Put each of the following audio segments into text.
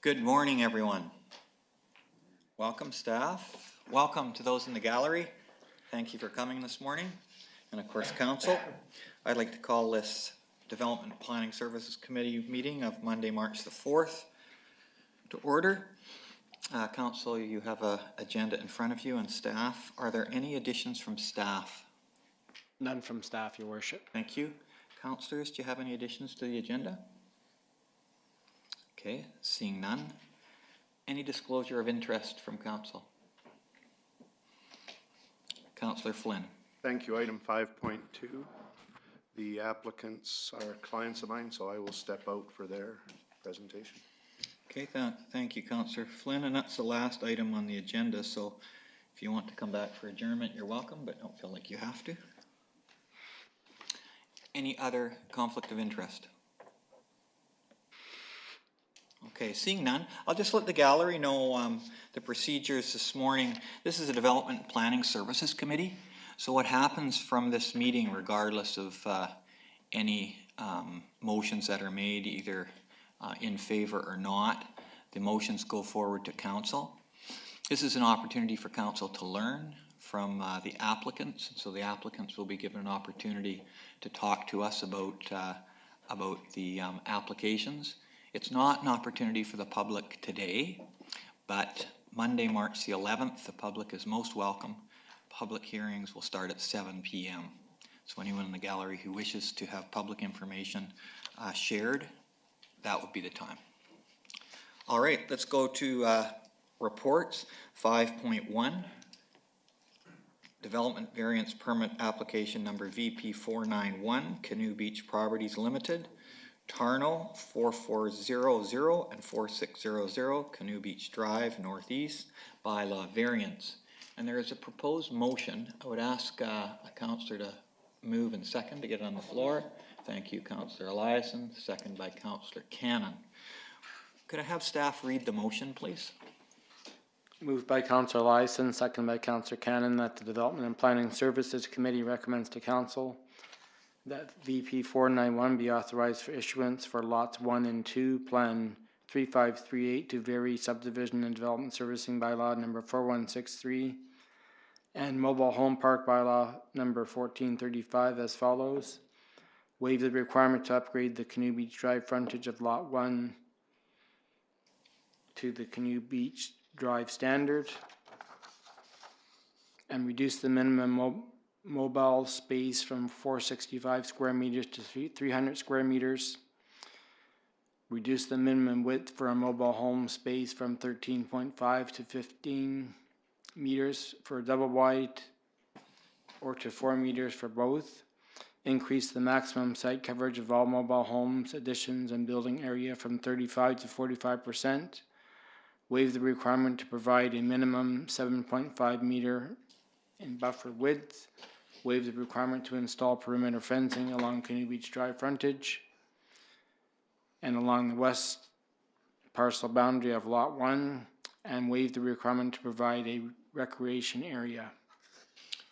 Good morning, everyone. Welcome, staff. Welcome to those in the gallery. Thank you for coming this morning. And of course, council. I'd like to call this Development Planning Services Committee meeting of Monday, March the 4th to order. Council, you have an agenda in front of you, and staff. Are there any additions from staff? None from staff, Your Worship. Thank you. Councillors, do you have any additions to the agenda? Okay, seeing none. Any disclosure of interest from council? Councillor Flynn. Thank you. Item 5.2. The applicants are clients of mine, so I will step out for their presentation. Okay, thank you, Councillor Flynn, and that's the last item on the agenda, so if you want to come back for adjournment, you're welcome, but don't feel like you have to. Any other conflict of interest? Okay, seeing none, I'll just let the gallery know the procedures this morning. This is a Development Planning Services Committee. So what happens from this meeting, regardless of any motions that are made, either in favor or not, the motions go forward to council. This is an opportunity for council to learn from the applicants. So the applicants will be given an opportunity to talk to us about the applications. It's not an opportunity for the public today, but Monday, March the 11th, the public is most welcome. Public hearings will start at 7 p.m. So anyone in the gallery who wishes to have public information shared, that would be the time. All right, let's go to reports. 5.1, Development Variance Permit Application Number VP491, Canoe Beach Properties Limited. Tarno 4400 and 4600, Canoe Beach Drive, Northeast, bylaw variance. And there is a proposed motion. I would ask a councillor to move and second to get it on the floor. Thank you, Councillor Eliason. Second by Councillor Cannon. Could I have staff read the motion, please? Moved by Councillor Eliason, second by Councillor Cannon, that the Development and Planning Services Committee recommends to Council that VP 491 be authorized for issuance for lots 1 and 2, Plan 3538 to vary subdivision and development servicing bylaw number 4163 and mobile home park bylaw number 1435 as follows. Waive the requirement to upgrade the Canoe Beach Drive frontage of lot 1 to the Canoe Beach Drive standard and reduce the minimum mobile space from 465 square meters to 300 square meters. Reduce the minimum width for a mobile home space from 13.5 to 15 meters for double wide or to 4 meters for both. Increase the maximum site coverage of all mobile homes, additions, and building area from 35 to 45%. Waive the requirement to provide a minimum 7.5 meter in buffer width. Waive the requirement to install perimeter fencing along Canoe Beach Drive frontage and along the west parcel boundary of lot 1, and waive the requirement to provide a recreation area.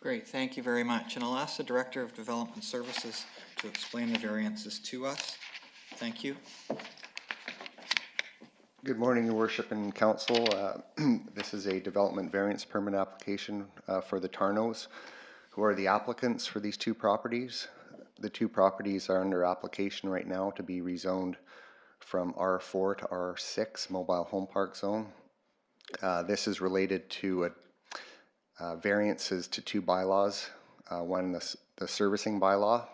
Great, thank you very much. And I'll ask the Director of Development Services to explain the variances to us. Thank you. Good morning, Your Worship and Council. This is a development variance permit application for the Tarnos, who are the applicants for these two properties. The two properties are under application right now to be rezoned from R4 to R6 mobile home park zone. This is related to variances to two bylaws, one the servicing bylaw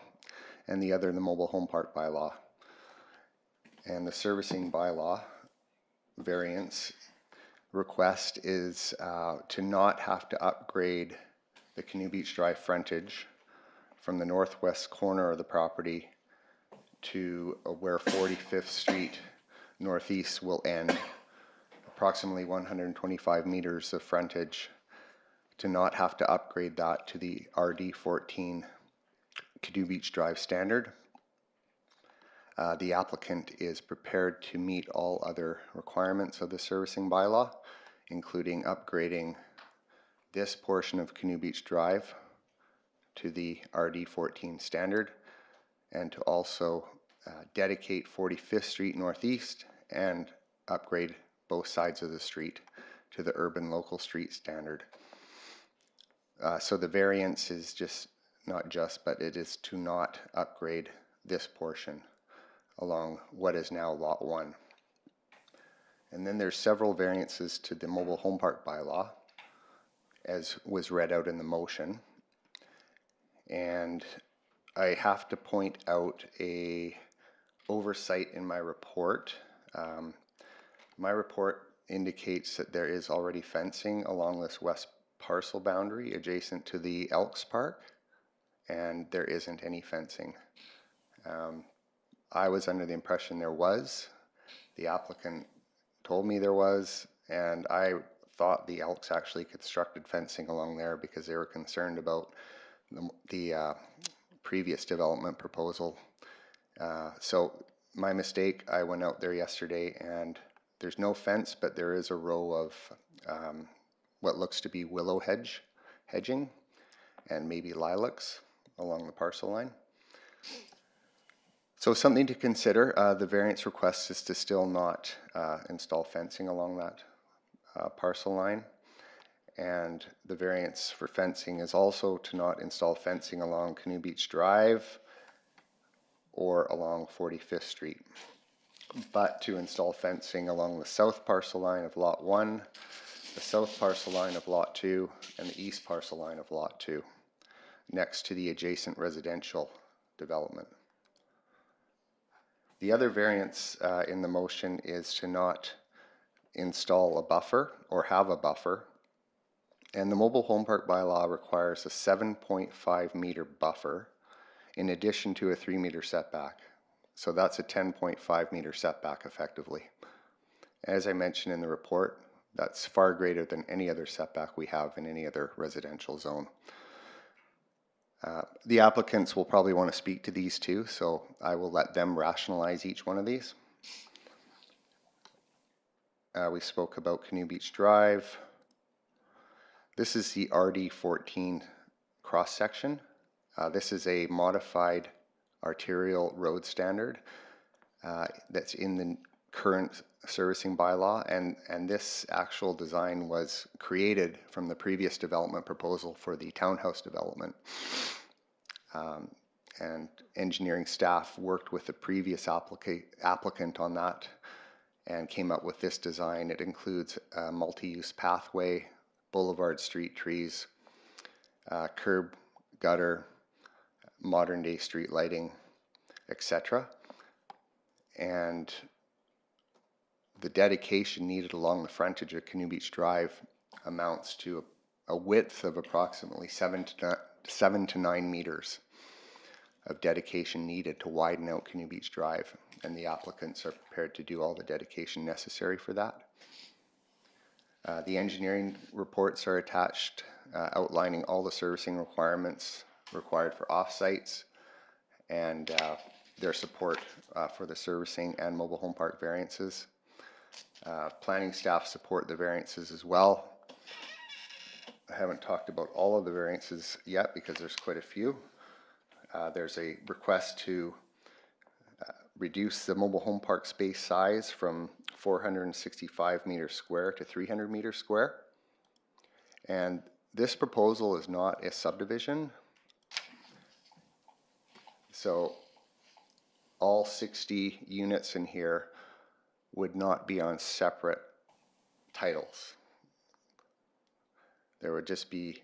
and the other the mobile home park bylaw. And the servicing bylaw variance request is to not have to upgrade the Canoe Beach Drive frontage from the northwest corner of the property to where 45th Street Northeast will end, approximately 125 meters of frontage, to not have to upgrade that to the RD14 Canoe Beach Drive standard. The applicant is prepared to meet all other requirements of the servicing bylaw, including upgrading this portion of Canoe Beach Drive to the RD14 standard, and to also dedicate 45th Street Northeast and upgrade both sides of the street to the urban local street standard. So the variance is but it is to not upgrade this portion along what is now Lot 1. And then there's several variances to the mobile home park bylaw, as was read out in the motion. And I have to point out a oversight in my report. My report indicates that there is already fencing along this west parcel boundary adjacent to the Elks Park, and there isn't any fencing. I was under the impression there was. The applicant told me there was, and I thought the Elks actually constructed fencing along there because they were concerned about the previous development proposal. So my mistake, I went out there yesterday and there's no fence, but there is a row of what looks to be willow hedging and maybe lilacs along the parcel line. So something to consider. The variance request is to still not install fencing along that parcel line. And the variance for fencing is also to not install fencing along Canoe Beach Drive or along 45th Street, but to install fencing along the south parcel line of Lot 1, the south parcel line of Lot 2, and the east parcel line of Lot 2, next to the adjacent residential development. The other variance in the motion is to not install a buffer or have a buffer. And the mobile home park bylaw requires a 7.5 meter buffer in addition to a 3 meter setback. So that's a 10.5 meter setback effectively. As I mentioned in the report, that's far greater than any other setback we have in any other residential zone. The applicants will probably want to speak to these too, so I will let them rationalize each one of these. We spoke about Canoe Beach Drive. This is the RD14 cross section. This is a modified arterial road standard that's in the current servicing bylaw, and this actual design was created from the previous development proposal for the townhouse development. And engineering staff worked with the previous applicant on that and came up with this design. It includes a multi-use pathway, boulevard street trees, curb, gutter, modern day street lighting, etc. And the dedication needed along the frontage of Canoe Beach Drive amounts to a width of approximately 7 to 9 meters of dedication needed to widen out Canoe Beach Drive, and the applicants are prepared to do all the dedication necessary for that. The engineering reports are attached, outlining all the servicing requirements required for off-sites and their support for the servicing and mobile home park variances. Planning staff support the variances as well. I haven't talked about all of the variances yet because there's quite a few. There's a request to reduce the mobile home park space size from 465 meters square to 300 meters square. And this proposal is not a subdivision. So all 60 units in here would not be on separate titles. There would just be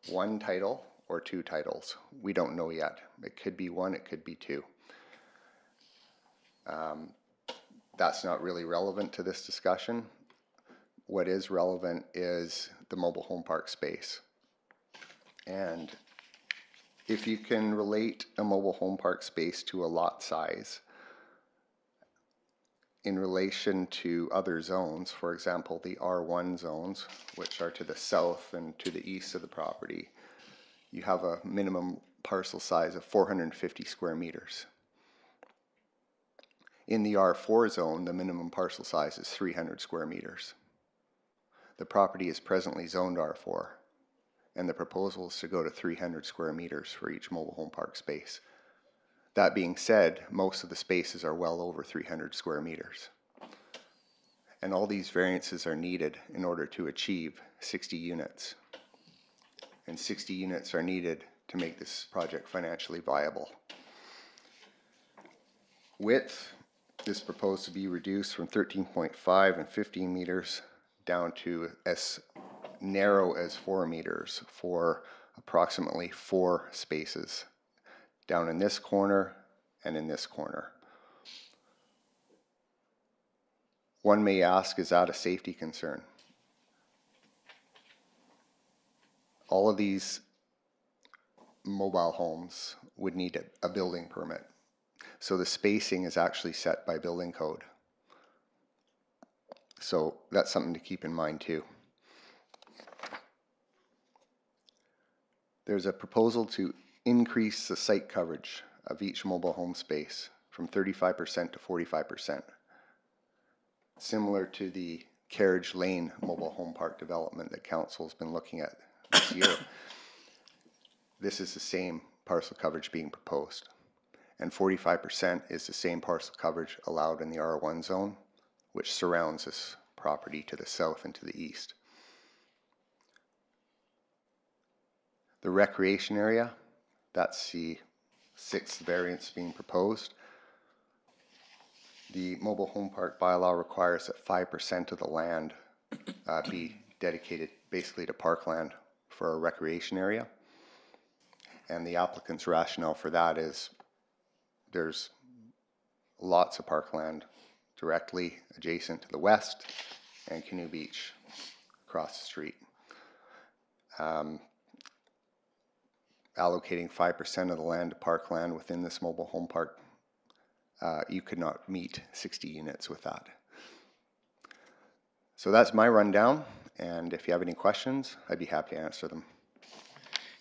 one title or two titles. We don't know yet. It could be one, it could be two. That's not really relevant to this discussion. What is relevant is the mobile home park space. And if you can relate a mobile home park space to a lot size in relation to other zones, for example, the R1 zones, which are to the south and to the east of the property, you have a minimum parcel size of 450 square meters. In the R4 zone, the minimum parcel size is 300 square meters. The property is presently zoned R4, and the proposal is to go to 300 square meters for each mobile home park space. That being said, most of the spaces are well over 300 square meters. And all these variances are needed in order to achieve 60 units. And 60 units are needed to make this project financially viable. Width is proposed to be reduced from 13.5 and 15 meters down to as narrow as 4 meters for approximately 4 spaces down in this corner and in this corner. One may ask, is that a safety concern? All of these mobile homes would need a building permit. So the spacing is actually set by building code. So that's something to keep in mind too. There's a proposal to increase the site coverage of each mobile home space from 35% to 45%. Similar to the Carriage Lane mobile home park development that Council's been looking at this year. This is the same parcel coverage being proposed. And 45% is the same parcel coverage allowed in the R1 zone, which surrounds this property to the south and to the east. The recreation area, that's the 6th variance being proposed. The mobile home park bylaw requires that 5% of the land be dedicated basically to parkland for a recreation area. And the applicant's rationale for that is there's lots of parkland directly adjacent to the west and Canoe Beach across the street. Allocating 5% of the land to parkland within this mobile home park, you could not meet 60 units with that. So that's my rundown, and if you have any questions, I'd be happy to answer them.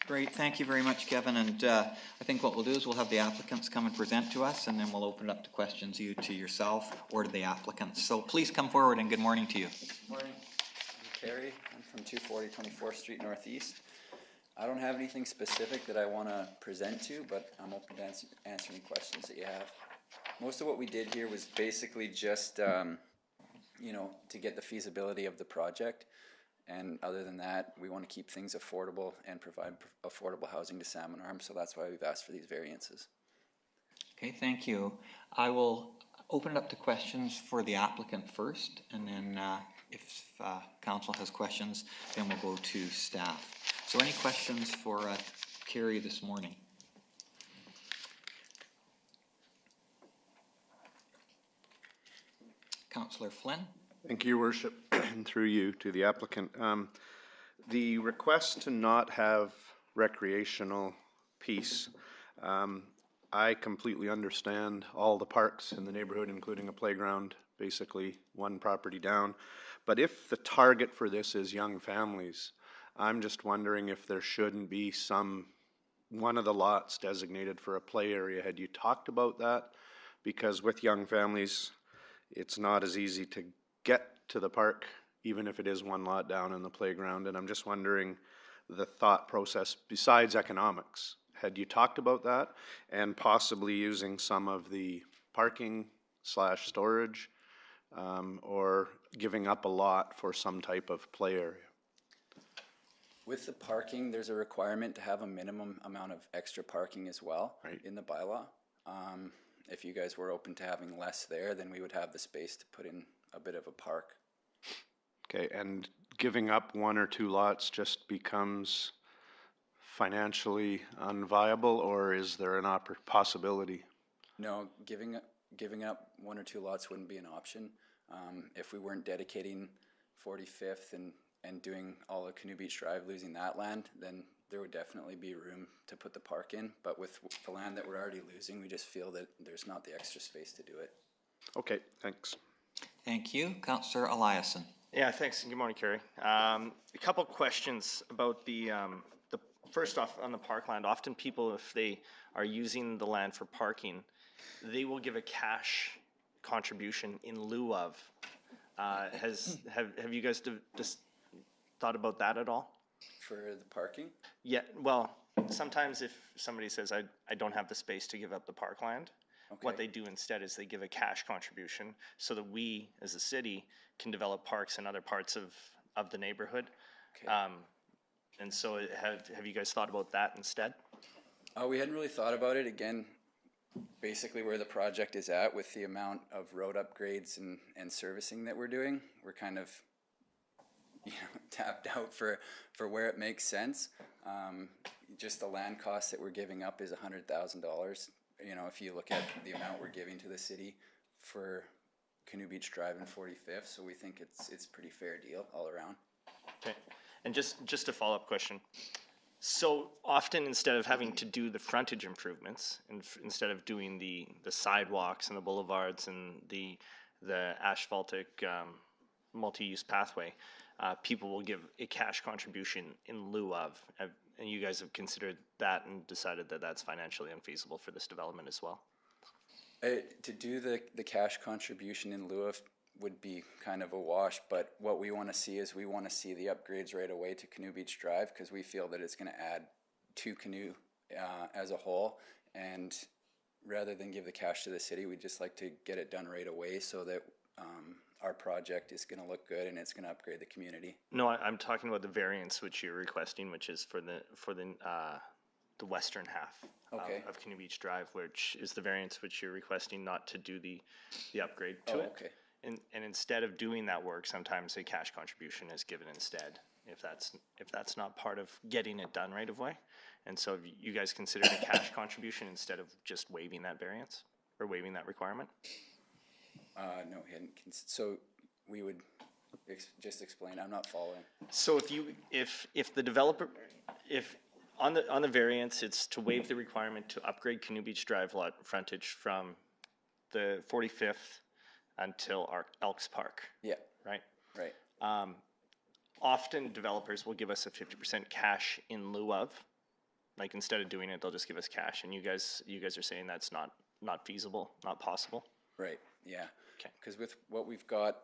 Great, thank you very much, Kevin. And I think what we'll do is we'll have the applicants come and present to us, and then we'll open it up to questions either to yourself or to the applicants. So please come forward, and good morning to you. Good morning. I'm Kerry. I'm from 240 24th Street Northeast. I don't have anything specific that I want to present to, but I'm open to answer any questions that you have. Most of what we did here was basically just, you know, to get the feasibility of the project. And other than that, we want to keep things affordable and provide affordable housing to Salmon Arm, so that's why we've asked for these variances. Okay, thank you. I will open it up to questions for the applicant first, and then if council has questions, then we'll go to staff. So any questions for Kerry this morning? Councillor Flynn? Thank you, Your Worship, and through you to the applicant. The request to not have recreational piece, I completely understand all the parks in the neighborhood, including a playground, basically one property down. But if the target for this is young families, I'm just wondering if there shouldn't be one of the lots designated for a play area. Had you talked about that? Because with young families, it's not as easy to get to the park, even if it is one lot down in the playground. And I'm just wondering the thought process besides economics. Had you talked about that and possibly using some of the parking / storage or giving up a lot for some type of play area? With the parking, there's a requirement to have a minimum amount of extra parking as well in the bylaw. If you guys were open to having less there, then we would have the space to put in a bit of a park. Okay, and giving up 1 or 2 lots just becomes financially unviable, or is there an possibility? No, giving up 1 or 2 lots wouldn't be an option. If we weren't dedicating 45th and doing all of Canoe Beach Drive, losing that land, then there would definitely be room to put the park in. But with the land that we're already losing, we just feel that there's not the extra space to do it. Okay, thanks. Thank you. Councillor Eliason. Yeah, thanks. Good morning, Kerry. A couple questions about the first off on the parkland. Often people, if they are using the land for parking, they will give a cash contribution in lieu of. Have you guys just thought about that at all? For the parking? Yeah, well, sometimes if somebody says, I don't have the space to give up the parkland, What Okay. they do instead is they give a cash contribution so that we, as a city, can develop parks in other parts of the neighborhood. Okay. And so have you guys thought about that instead? We hadn't really thought about it. Again, basically where the project is at with the amount of road upgrades and servicing that we're doing, we're kind of, tapped out for where it makes sense. Just the land cost that we're giving up is $100,000. If you look at the amount we're giving to the city for Canoe Beach Drive and 45th, so we think it's pretty fair deal all around. Okay. And just a follow-up question. So often, instead of having to do the frontage improvements, and instead of doing the sidewalks and the boulevards and the asphaltic multi-use pathway, people will give a cash contribution in lieu of. And you guys have considered that and decided that that's financially unfeasible for this development as well. To do the cash contribution in lieu of would be kind of a wash, but what we want to see is we want to see the upgrades right away to Canoe Beach Drive, because we feel that it's going to add to Canoe as a whole, and rather than give the cash to the city, we'd just like to get it done right away so that our project is going to look good and it's going to upgrade the community. No, I'm talking about the variance which you're requesting, which is for the western half Okay. of Canoe Beach Drive, which is the variance which you're requesting not to do the upgrade to it. Okay. And instead of doing that work, sometimes a cash contribution is given instead, if that's not part of getting it done right away. And so have you guys considered a cash contribution instead of just waiving that variance or waiving that requirement? No, he hadn't. So we would just explain. I'm not following. So if the developer, if on the variance, it's to waive the requirement to upgrade Canoe Beach Drive lot frontage from the 45th until Elks Park, Yeah. right? Right. Often developers will give us a 50% cash in lieu of, like instead of doing it, they'll just give us cash. And you guys are saying that's not feasible, not possible. Right. Yeah. Okay. Because with what we've got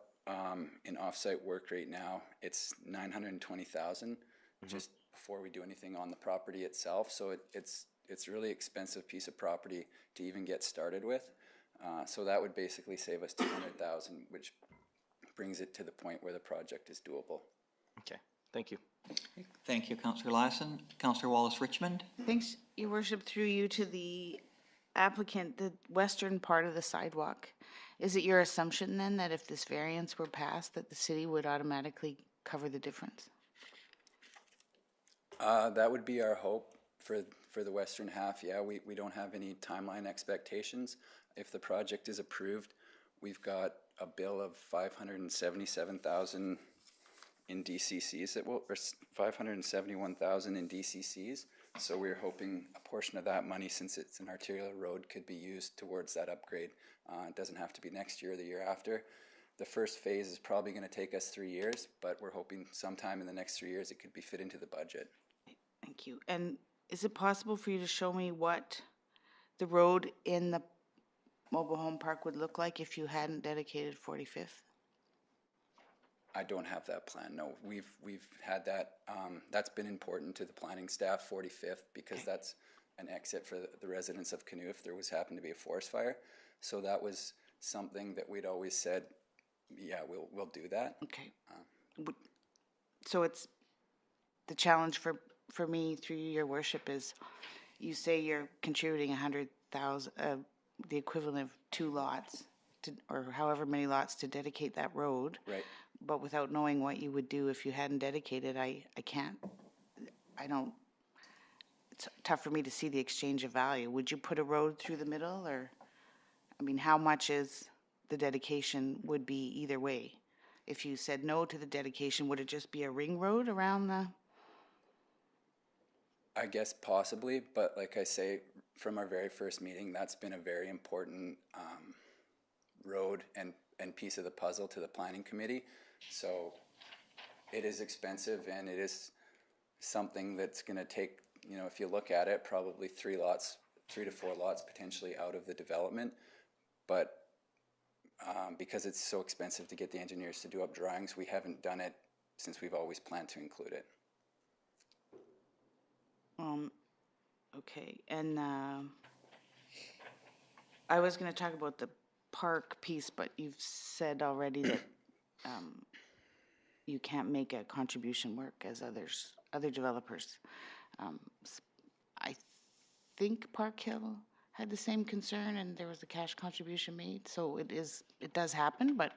in offsite work right now, it's $920,000 just before we do anything on the property itself. So it's a really expensive piece of property to even get started with. So that would basically save us $200,000, which brings it to the point where the project is doable. Okay, thank you. Thank you, Councillor Lassen. Councillor Wallace-Richmond? Thanks, Your Worship, through you to the applicant, the western part of the sidewalk. Is it your assumption then that if this variance were passed, that the city would automatically cover the difference? That would be our hope for the western half. Yeah, we don't have any timeline expectations. If the project is approved, we've got a bill of $577,000 in DCCs or $571,000 in DCCs. So we're hoping a portion of that money, since it's an arterial road, could be used towards that upgrade. It doesn't have to be next year or the year after. The first phase is probably going to take us 3 years, but we're hoping sometime in the next 3 years it could be fit into the budget. Thank you. And is it possible for you to show me what the road in the mobile home park would look like if you hadn't dedicated 45th? I don't have that plan. No, we've had that. That's been important to the planning staff, 45th, because that's an exit for the residents of Canoe if there happened to be a forest fire. So that was something that we'd always said, yeah, we'll do that. Okay. So it's the challenge for me through your worship is, you say you're contributing 100,000, the equivalent of 2 lots, or however many lots to dedicate that road. Right. But without knowing what you would do if you hadn't dedicated, I don't, it's tough for me to see the exchange of value. Would you put a road through the middle, or, I mean, how much is the dedication would be either way? If you said no to the dedication, would it just be a ring road around the? I guess possibly, but like I say, from our very first meeting, that's been a very important road and piece of the puzzle to the planning committee. So it is expensive, and it is something that's going to take, if you look at it, probably 3 to 4 lots potentially out of the development. But because it's so expensive to get the engineers to do up drawings, we haven't done it since we've always planned to include it. Okay, and I was gonna talk about the park piece, but you've said already that, you can't make a contribution work as other developers. I think Park Hill had the same concern and there was a cash contribution made, so it does happen, but,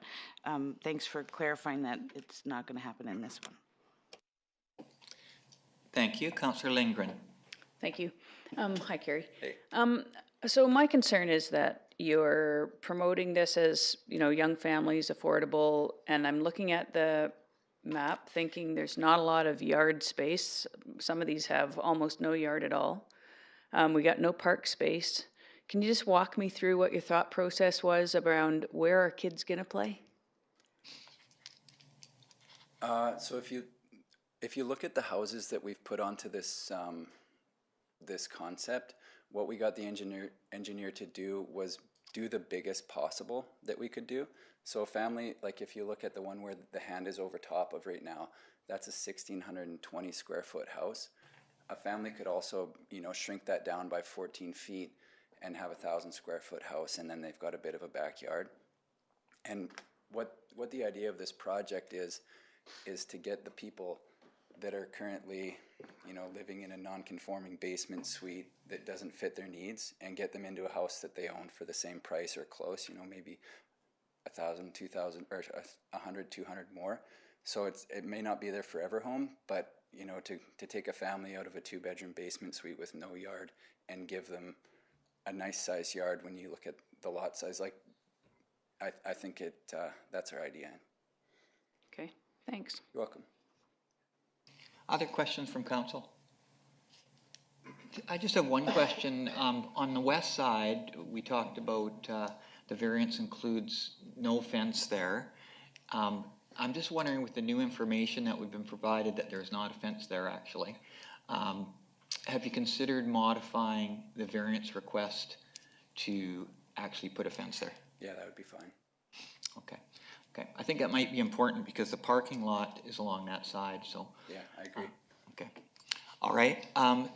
thanks for clarifying that it's not gonna happen in this one. Thank you. Councillor Lindgren. Thank you. Hi, Carrie. Hey. So my concern is that you're promoting this as, young families, affordable, and I'm looking at the map thinking there's not a lot of yard space. Some of these have almost no yard at all. We got no park space. Can you just walk me through what your thought process was around where are kids gonna play? So if you look at the houses that we've put onto this this concept, what we got the engineer to do was do the biggest possible that we could do. So a family, like if you look at the one where the hand is over top of right now, that's a 1,620 square foot house. A family could also, shrink that down by 14 feet and have a 1,000 square foot house, and then they've got a bit of a backyard. And what the idea of this project is to get the people that are currently, living in a non-conforming basement suite that doesn't fit their needs and get them into a house that they own for the same price or close, maybe 1,000, 2,000, or 100, 200 more. So it may not be their forever home, but to take a family out of a 2-bedroom basement suite with no yard and give them a nice size yard when you look at the lot size, I think that's our idea. Okay, thanks. You're welcome. Other questions from council? I just have one question. On the west side, we talked about the variance includes no fence there. I'm just wondering, with the new information that we've been provided, that there's not a fence there actually. Have you considered modifying the variance request to actually put a fence there? Yeah, that would be fine. Okay. Okay. I think that might be important because the parking lot is along that side, so. Yeah, I agree. Okay. All right.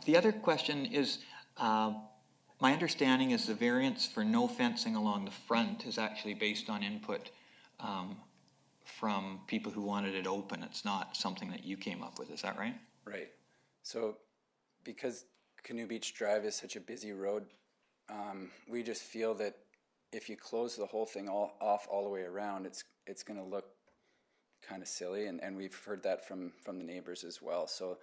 The other question is, my understanding is the variance for no fencing along the front is actually based on input from people who wanted it open. It's not something that you came up with. Is that right? Right. So because Canoe Beach Drive is such a busy road, we just feel that if you close the whole thing off all the way around, it's going to look kind of silly, and we've heard that from the neighbors as well. So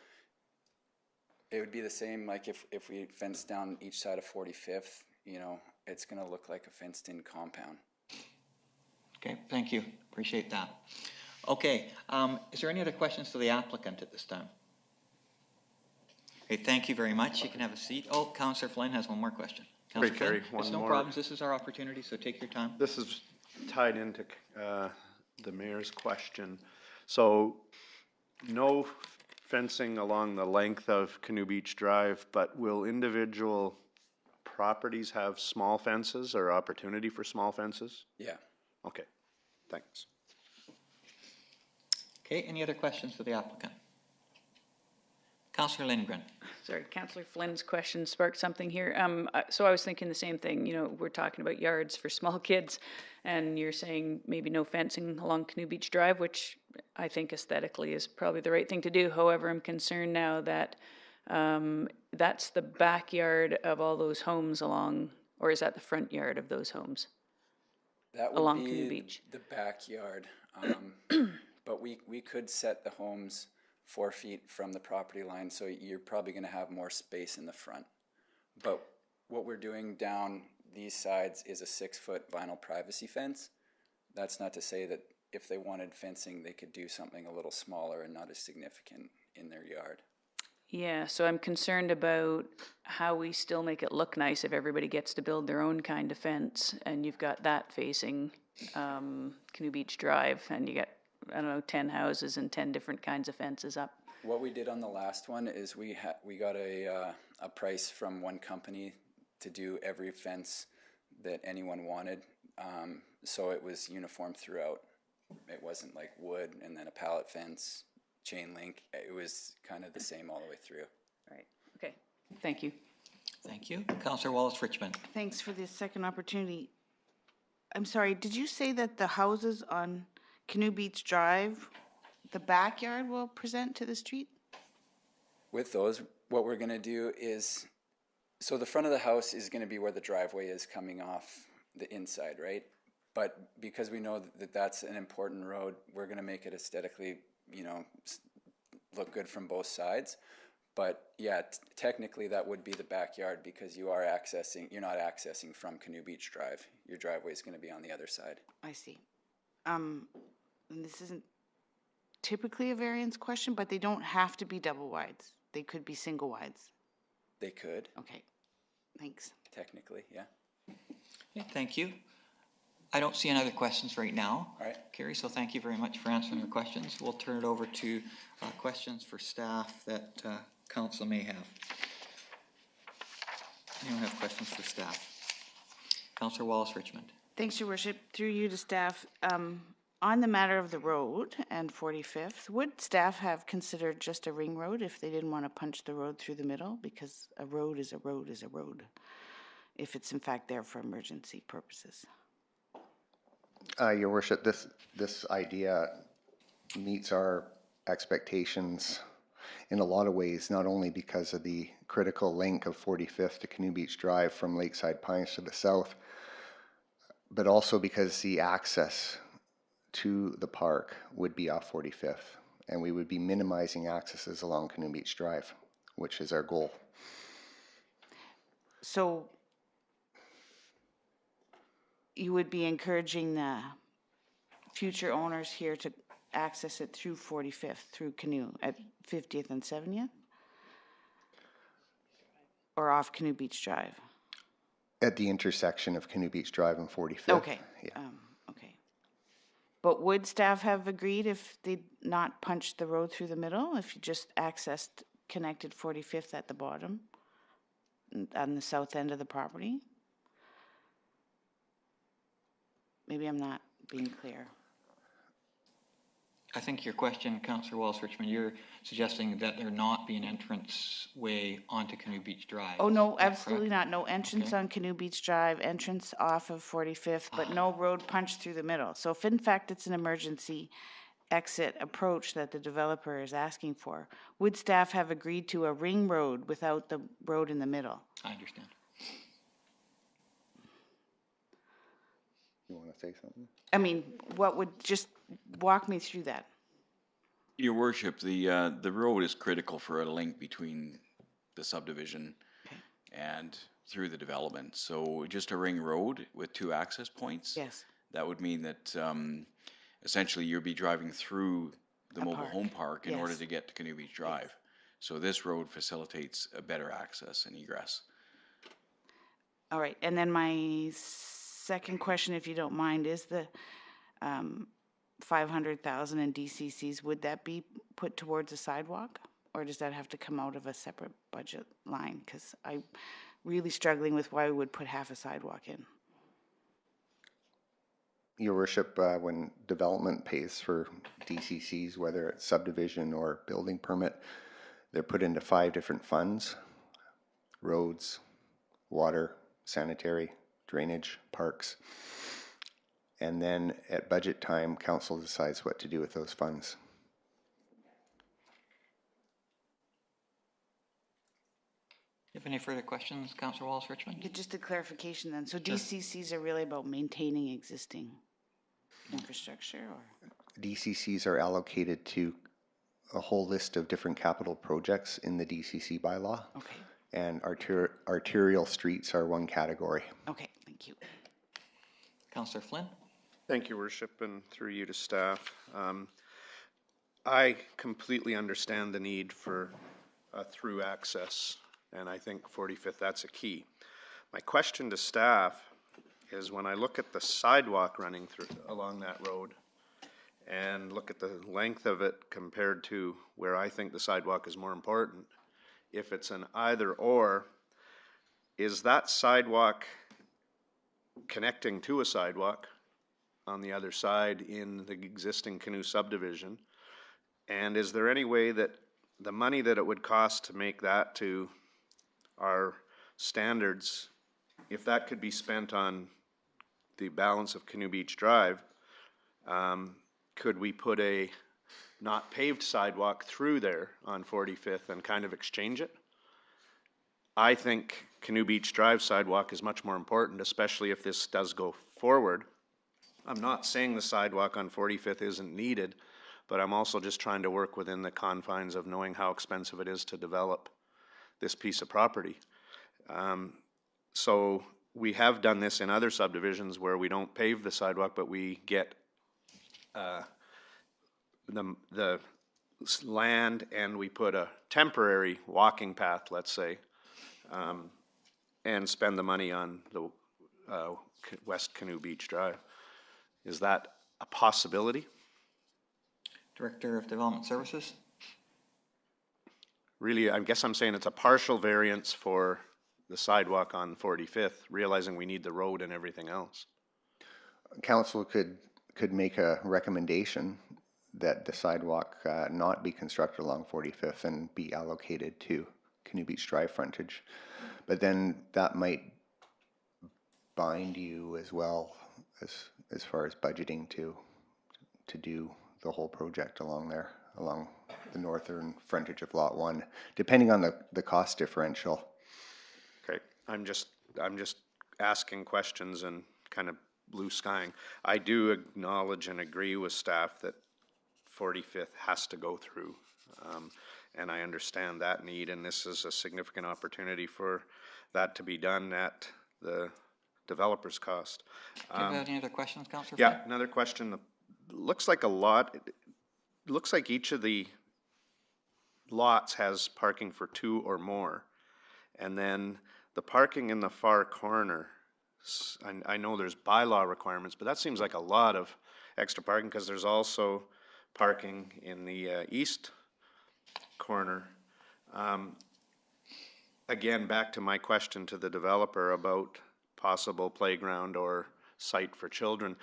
it would be the same like if we fenced down each side of 45th, it's going to look like a fenced-in compound. Okay, thank you. Appreciate that. Okay, is there any other questions to the applicant at this time? Okay, thank you very much. You can have a seat. Oh, Councillor Flynn has one more question. Councillor Flynn, Carrie, one it's no more. problems. This is our opportunity, so take your time. This is tied into the mayor's question. So no fencing along the length of Canoe Beach Drive, but will individual properties have small fences or opportunity for small fences? Yeah. Okay, thanks. Okay, any other questions for the applicant? Councillor Lindgren. Sorry, Councillor Flynn's question sparked something here. So I was thinking the same thing, we're talking about yards for small kids, and you're saying maybe no fencing along Canoe Beach Drive, which I think aesthetically is probably the right thing to do. However, I'm concerned now that that's the backyard of all those homes along, or is that the front yard of those homes? That would Along be Canoe Beach. the backyard, but we could set the homes 4 feet from the property line, so you're probably going to have more space in the front. But what we're doing down these sides is a 6-foot vinyl privacy fence. That's not to say that if they wanted fencing, they could do something a little smaller and not as significant in their yard. Yeah, so I'm concerned about how we still make it look nice if everybody gets to build their own kind of fence, and you've got that facing Canoe Beach Drive, and you got, 10 houses and 10 different kinds of fences up. What we did on the last one is we got a price from one company to do every fence that anyone wanted, so it was uniform throughout. It wasn't like wood and then a pallet fence, chain link. It was kind of the same all the way through. Right, okay, thank you. Thank you. Councillor Wallace Richmond. Thanks for this second opportunity. I'm sorry, did you say that the houses on Canoe Beach Drive, the backyard will present to the street? With those, what we're gonna do is, so the front of the house is gonna be where the driveway is coming off the inside, right? But because we know that that's an important road, we're gonna make it aesthetically, you know, look good from both sides. But yeah, technically that would be the backyard because you're not accessing from Canoe Beach Drive. Your driveway is gonna be on the other side. I see. And this isn't typically a variance question, but they don't have to be double wides. They could be single wides. They could, Okay, thanks. technically, yeah. Okay, thank you. I don't see any other questions right now. All right. Carrie, so thank you very much for answering your questions. We'll turn it over to questions for staff that council may have. Anyone have questions for staff? Councillor Wallace Richmond. Thanks, Your Worship. Through you to staff, on the matter of the road and 45th, would staff have considered just a ring road if they didn't want to punch the road through the middle? Because a road is a road is a road, if it's in fact there for emergency purposes. Your Worship, this idea meets our expectations in a lot of ways, not only because of the critical link of 45th to Canoe Beach Drive from Lakeside Pines to the south, but also because the access to the park would be off 45th, and we would be minimizing accesses along Canoe Beach Drive, which is our goal. So you would be encouraging the future owners here to access it through 45th, through Canoe at 50th and 70th? Or off Canoe Beach Drive? At the intersection of Canoe Beach Drive and 45th. Okay, Yeah. okay. But would staff have agreed if they'd not punched the road through the middle, if you just accessed, connected 45th at the bottom, on the south end of the property? Maybe I'm not being clear. I think your question, Councillor Wallace Richmond, you're suggesting that there not be an entrance way onto Canoe Beach Drive. Oh, no, Is that absolutely correct? not. No entrance Okay. on Canoe Beach Drive, entrance off of 45th, but no road punch through the middle. So if in fact it's an emergency exit approach that the developer is asking for, would staff have agreed to a ring road without the road in the middle? I understand. You want to say something? I mean, what would, just walk me through that. Your Worship, the road is critical for a link between the subdivision and through the development. So just a ring road with two access points. Yes. That would mean that essentially you'll be driving through the mobile park. home park in order Yes. to get to Canoe Beach Drive. So this road facilitates a better access and egress. All right, and then my second question, if you don't mind, is the 500,000 in DCCs, would that be put towards a sidewalk? Or does that have to come out of a separate budget line? Because I'm really struggling with why we would put half a sidewalk in. Your Worship, when development pays for DCCs, whether it's subdivision or building permit, they're put into 5 different funds: roads, water, sanitary, drainage, parks. And then at budget time, council decides what to do with those funds. You have any further questions, Councillor Wallace Richmond? Yeah, just a clarification then. So DCCs are really about maintaining existing infrastructure, or? DCCs are allocated to a whole list of different capital projects in the DCC bylaw. Okay, And arterial streets are one category. okay, thank you. Councillor Flynn? Thank you, Worship, and through you to staff. I completely understand the need for a through access, and I think 45th, that's a key. My question to staff is, when I look at the sidewalk running through along that road and look at the length of it compared to where I think the sidewalk is more important, if it's an either or, is that sidewalk connecting to a sidewalk on the other side in the existing Canoe subdivision? And is there any way that the money that it would cost to make that to our standards, if that could be spent on the balance of Canoe Beach Drive, could we put a not paved sidewalk through there on 45th and kind of exchange it? I think Canoe Beach Drive sidewalk is much more important, especially if this does go forward. I'm not saying the sidewalk on 45th isn't needed, but I'm also just trying to work within the confines of knowing how expensive it is to develop this piece of property. So we have done this in other subdivisions where we don't pave the sidewalk, but we get the land and we put a temporary walking path, let's say, and spend the money on the West Canoe Beach Drive. Is that a possibility? Director of Development Services? Really, I guess I'm saying it's a partial variance for the sidewalk on 45th, realizing we need the road and everything else. Council could make a recommendation that the sidewalk not be constructed along 45th and be allocated to Canoe Beach Drive frontage. But then that might bind you as well as far as budgeting to do the whole project along there, along the northern frontage of Lot 1, depending on the cost differential. Okay, I'm just asking questions and kind of blue skying. I do acknowledge and agree with staff that 45th has to go through, and I understand that need, and this is a significant opportunity for that to be done at the developer's cost. Do you have any other questions, Councillor? Yeah, another question. Looks like looks like each of the lots has parking for 2 or more. And then the parking in the far corner, I know there's bylaw requirements, but that seems like a lot of extra parking because there's also parking in the east corner. Again, back to my question to the developer about possible playground or site for children.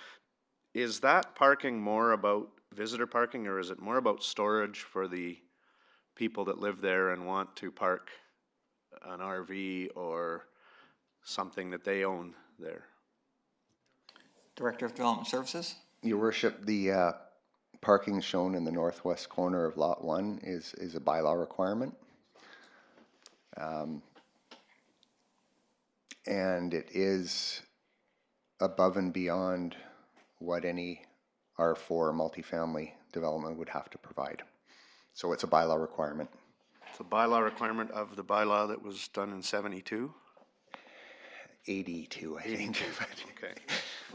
Is that parking more about visitor parking, or is it more about storage for the people that live there and want to park an RV or something that they own there? Director of Development Services? Your Worship, the parking shown in the northwest corner of Lot 1 is a bylaw requirement. And it is above and beyond what any R4 multifamily development would have to provide. So it's a bylaw requirement. It's a bylaw requirement of the bylaw that was done in 72? 82, I think. Okay,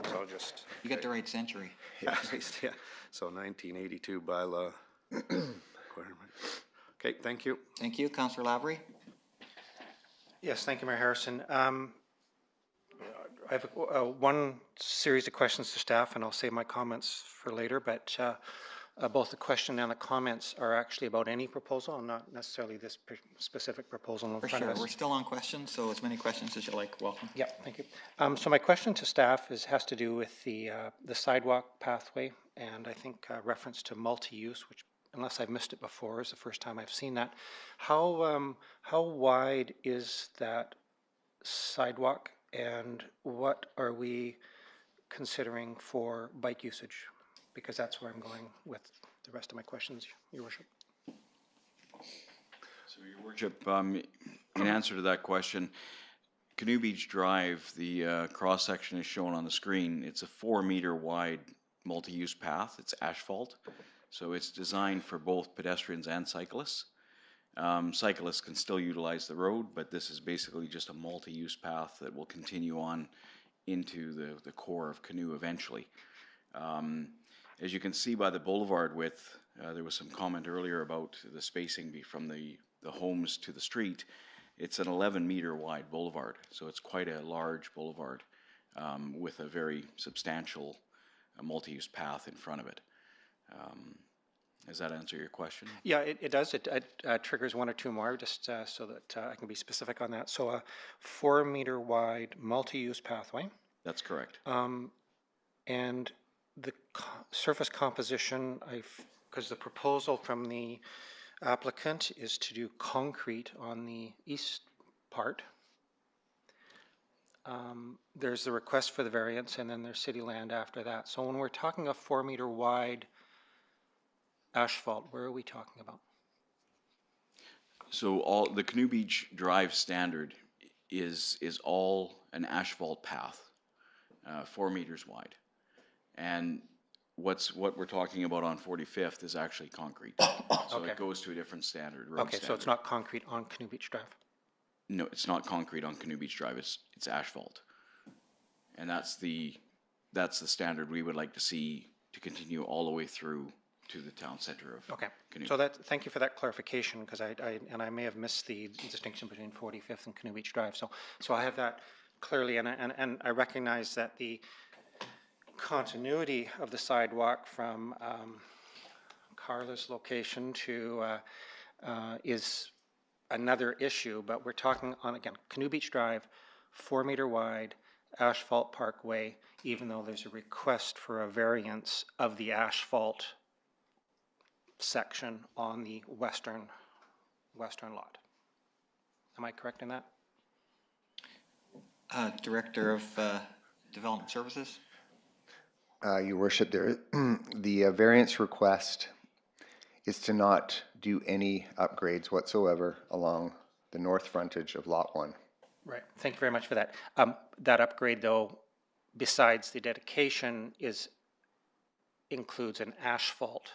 so I'll just... You got the right century. Yeah, at least, yeah. So 1982 bylaw requirement. Okay, thank you. Thank you. Councillor Lavery? Yes, thank you, Mayor Harrison. I have one series of questions to staff, and I'll save my comments for later, but both the question and the comments are actually about any proposal, and not necessarily this specific proposal in For front of sure. us. We're still on questions, so as many questions as you like. Welcome. Yeah, thank you. So my question to staff has to do with the sidewalk pathway, and I think reference to multi-use, which, unless I've missed it before, is the first time I've seen that. How wide is that sidewalk, and what are we considering for bike usage? Because that's where I'm going with the rest of my questions, Your Worship. So, Your Worship, in answer to that question, Canoe Beach Drive, the cross-section is shown on the screen. It's a 4-meter wide multi-use path. It's asphalt, so it's designed for both pedestrians and cyclists. Cyclists can still utilize the road, but this is basically just a multi-use path that will continue on into the core of Canoe eventually. As you can see by the boulevard width, there was some comment earlier about the spacing from the homes to the street. It's an 11-meter wide boulevard, so it's quite a large boulevard with a very substantial multi-use path in front of it. Does that answer your question? Yeah, it does. It triggers one or two more, just so that I can be specific on that. So a 4-meter wide multi-use pathway. That's correct. And the surface composition, because the proposal from the applicant is to do concrete on the east part, there's the request for the variance, and then there's city land after that. So when we're talking a 4-meter wide asphalt, where are we talking about? So all, the Canoe Beach Drive standard is all an asphalt path, 4 meters wide. And what we're talking about on 45th is actually concrete. So Okay. it goes to a different standard, road Okay, so it's standard. not concrete on Canoe Beach Drive. No, it's not concrete on Canoe Beach Drive, it's asphalt. And that's the standard we would like to see to continue all the way through to the town center of Okay, Canoe. so thank you for that clarification, because I may have missed the distinction between 45th and Canoe Beach Drive. So I have that clearly, and I recognize that the continuity of the sidewalk from Carla's location to is another issue, but we're talking on, again, Canoe Beach Drive, 4-meter wide, asphalt parkway, even though there's a request for a variance of the asphalt section on the western lot. Am I correct in that? Director of Development Services? Your worship, the variance request is to not do any upgrades whatsoever along the north frontage of Lot 1. Right, thank you very much for that. That upgrade, though, besides the dedication, includes an asphalt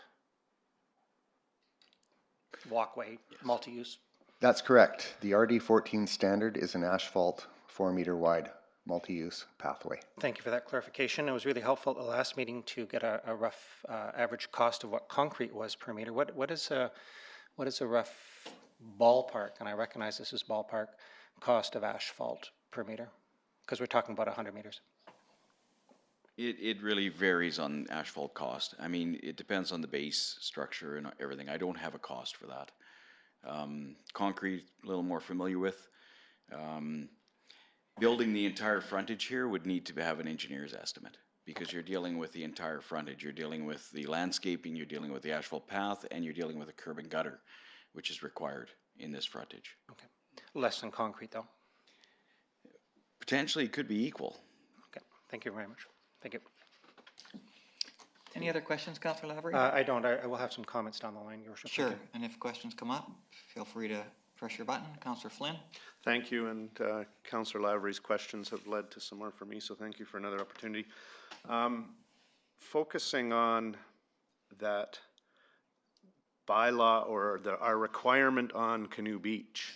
walkway, multi-use. That's correct. The RD14 standard is an asphalt 4-meter wide multi-use pathway. Thank you for that clarification. It was really helpful at the last meeting to get a rough average cost of what concrete was per meter. What is a rough ballpark, and I recognize this is ballpark, cost of asphalt per meter? Because we're talking about 100 meters. It really varies on asphalt cost. I mean, it depends on the base structure and everything. I don't have a cost for that. Concrete, a little more familiar with. Building the entire frontage here would need to have an engineer's estimate, because you're dealing with the entire frontage. You're dealing with the landscaping, you're dealing with the asphalt path, and you're dealing with a curb and gutter, which is required in this frontage. Okay. Less than concrete, though. Potentially, it could be equal. Okay. Thank you very much. Thank you. Any other questions, Councillor Lavery? I don't. I will have some comments down the line, Your Worship. Sure, Thank you. and if questions come up, feel free to press your button. Councillor Flynn? Thank you, and Councillor Lavery's questions have led to some more for me, so thank you for another opportunity. Focusing on that bylaw or our requirement on Canoe Beach,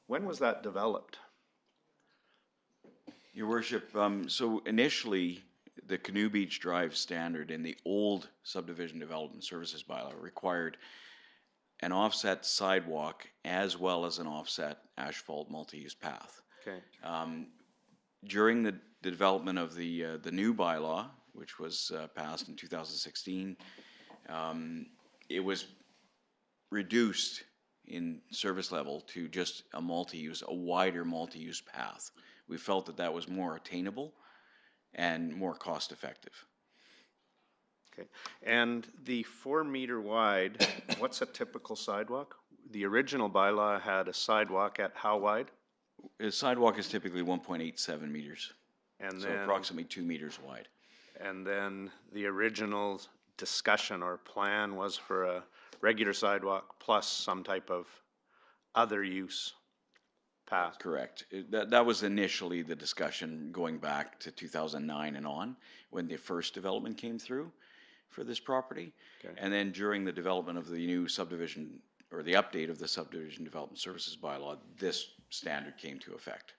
when was that developed? Your Worship, so initially, the Canoe Beach Drive standard in the old subdivision development services bylaw required an offset sidewalk as well as an offset asphalt multi-use path. Okay. During the development of the new bylaw, which was passed in 2016, it was reduced in service level to just a multi-use, a wider multi-use path. We felt that that was more attainable and more cost-effective. Okay, and the 4-meter wide, what's a typical sidewalk? The original bylaw had a sidewalk at how wide? The sidewalk is typically 1.87 meters, And so then, approximately 2 meters wide. and then the original discussion or plan was for a regular sidewalk plus some type of other use path. Correct. That was initially the discussion going back to 2009 and on, when the first development came through for this property. Okay. And then during the development of the new subdivision, or the update of the subdivision development services bylaw, this standard came to effect.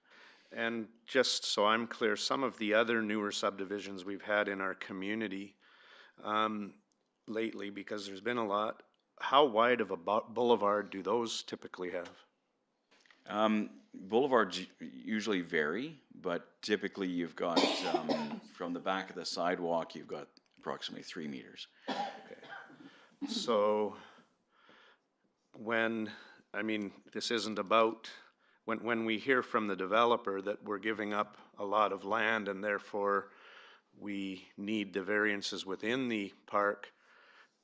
And just so I'm clear, some of the other newer subdivisions we've had in our community lately, because there's been a lot, how wide of a boulevard do those typically have? Boulevards usually vary, but typically you've got, from the back of the sidewalk, you've got approximately 3 meters. Okay. So when, I mean, this isn't about, when we hear from the developer that we're giving up a lot of land and therefore we need the variances within the park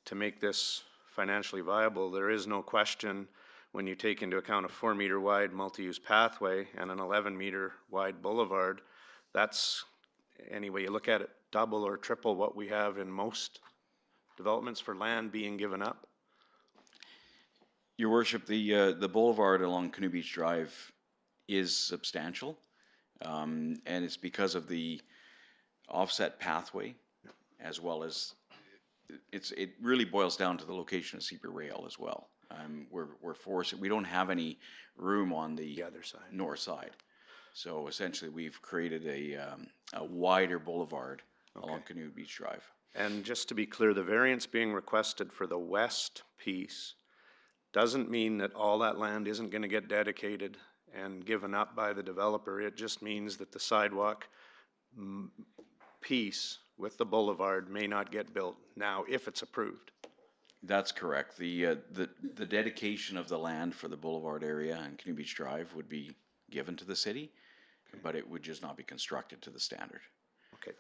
to make this financially viable, there is no question when you take into account a 4-meter wide multi-use pathway and an 11-meter wide boulevard That's, any way you look at it, double or triple what we have in most developments for land being given up. Your worship, the boulevard along Canoe Beach Drive is substantial, and it's because of the offset pathway, as well as it really boils down to the location of Seeper Rail as well. We're forced, we don't have any room on the other side, north side, so essentially we've created a wider boulevard along Canoe Beach Drive. And just to be clear, the variance being requested for the west piece doesn't mean that all that land isn't going to get dedicated and given up by the developer. It just means that the sidewalk piece with the boulevard may not get built now if it's approved. That's correct. The dedication of the land for the boulevard area and Canoe Beach Drive would be given to the city, but it would just not be constructed to the standard. Okay.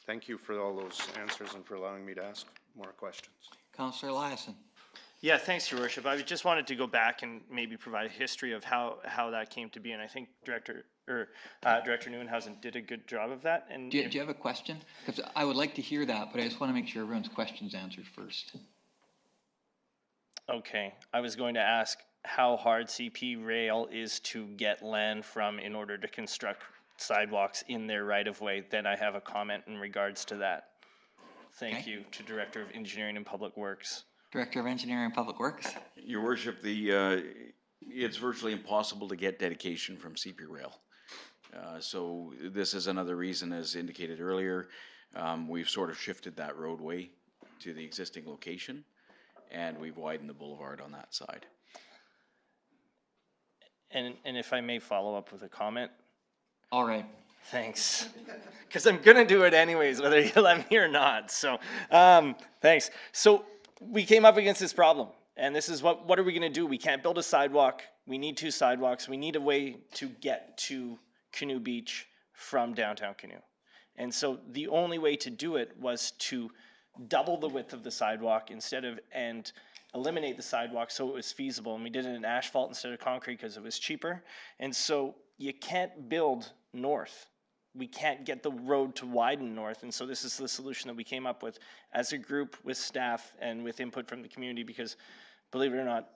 Thank you for all those answers and for allowing me to ask more questions. Councillor Eliason. Yeah, thanks, Your Worship. I just wanted to go back and maybe provide a history of how that came to be, and I think Director Nieuwenhuizen did a good job of that. And Do you have a question? Because I would like to hear that, but I just want to make sure everyone's question's answered first. Okay, I was going to ask how hard CP Rail is to get land from in order to construct sidewalks in their right-of-way. Then I have a comment in regards to that. Thank you to Director of Engineering and Public Works. Director of Engineering and Public Works. Your worship, it's virtually impossible to get dedication from CP Rail. So this is another reason, as indicated earlier, we've sort of shifted that roadway to the existing location, and we've widened the boulevard on that side. And if I may follow up with a comment. All right. Thanks. Because I'm going to do it anyways, whether you let me or not. So thanks. So we came up against this problem, and this is what are we going to do? We can't build a sidewalk. We need 2 sidewalks. We need a way to get to Canoe Beach from downtown Canoe. And so the only way to do it was to double the width of the sidewalk and eliminate the sidewalk so it was feasible. And we did it in asphalt instead of concrete because it was cheaper. And so you can't build north. We can't get the road to widen north, and so this is the solution that we came up with as a group with staff and with input from the community, because believe it or not,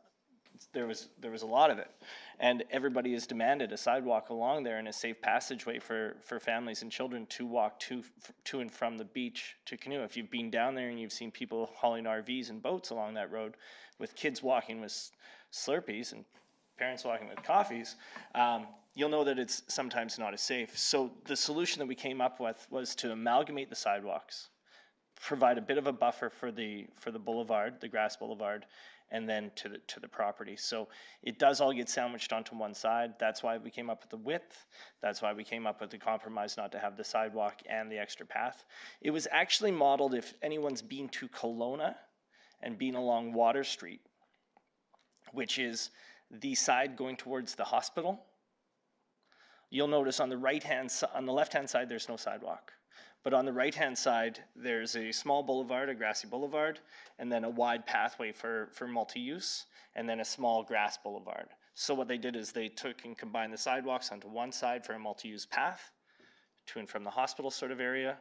there was a lot of it, and everybody has demanded a sidewalk along there and a safe passageway for families and children to walk to and from the beach to Canoe. If you've been down there and you've seen people hauling RVs and boats along that road with kids walking with Slurpees and parents walking with coffees, you'll know that it's sometimes not as safe. So the solution that we came up with was to amalgamate the sidewalks, provide a bit of a buffer for the boulevard, the grass boulevard, and then to the property. So it does all get sandwiched onto one side. That's why we came up with the width. That's why we came up with the compromise not to have the sidewalk and the extra path. It was actually modeled, if anyone's been to Kelowna and been along Water Street, which is the side going towards the hospital, you'll notice on the left-hand side, there's no sidewalk. But on the right-hand side, there's a small boulevard, a grassy boulevard, and then a wide pathway for multi-use, and then a small grass boulevard. So what they did is they took and combined the sidewalks onto one side for a multi-use path to and from the hospital sort of area,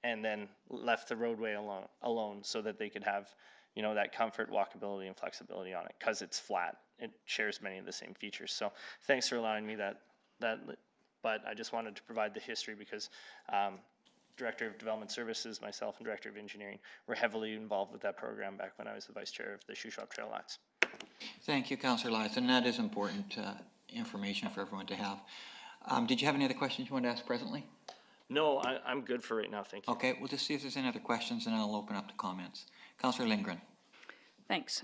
and then left the roadway alone so that they could have, that comfort, walkability, and flexibility on it, because it's flat. It shares many of the same features. So thanks for allowing me that, but I just wanted to provide the history because Director of Development Services, myself, and Director of Engineering were heavily involved with that program back when I was the Vice Chair of the Shuswap Trail Alliance. Thank you, Councillor Eliason. That is important information for everyone to have. Did you have any other questions you wanted to ask presently? No, I'm good for right now, thank you. Okay, we'll just see if there's any other questions and I'll open up to comments. Councillor Lindgren. Thanks.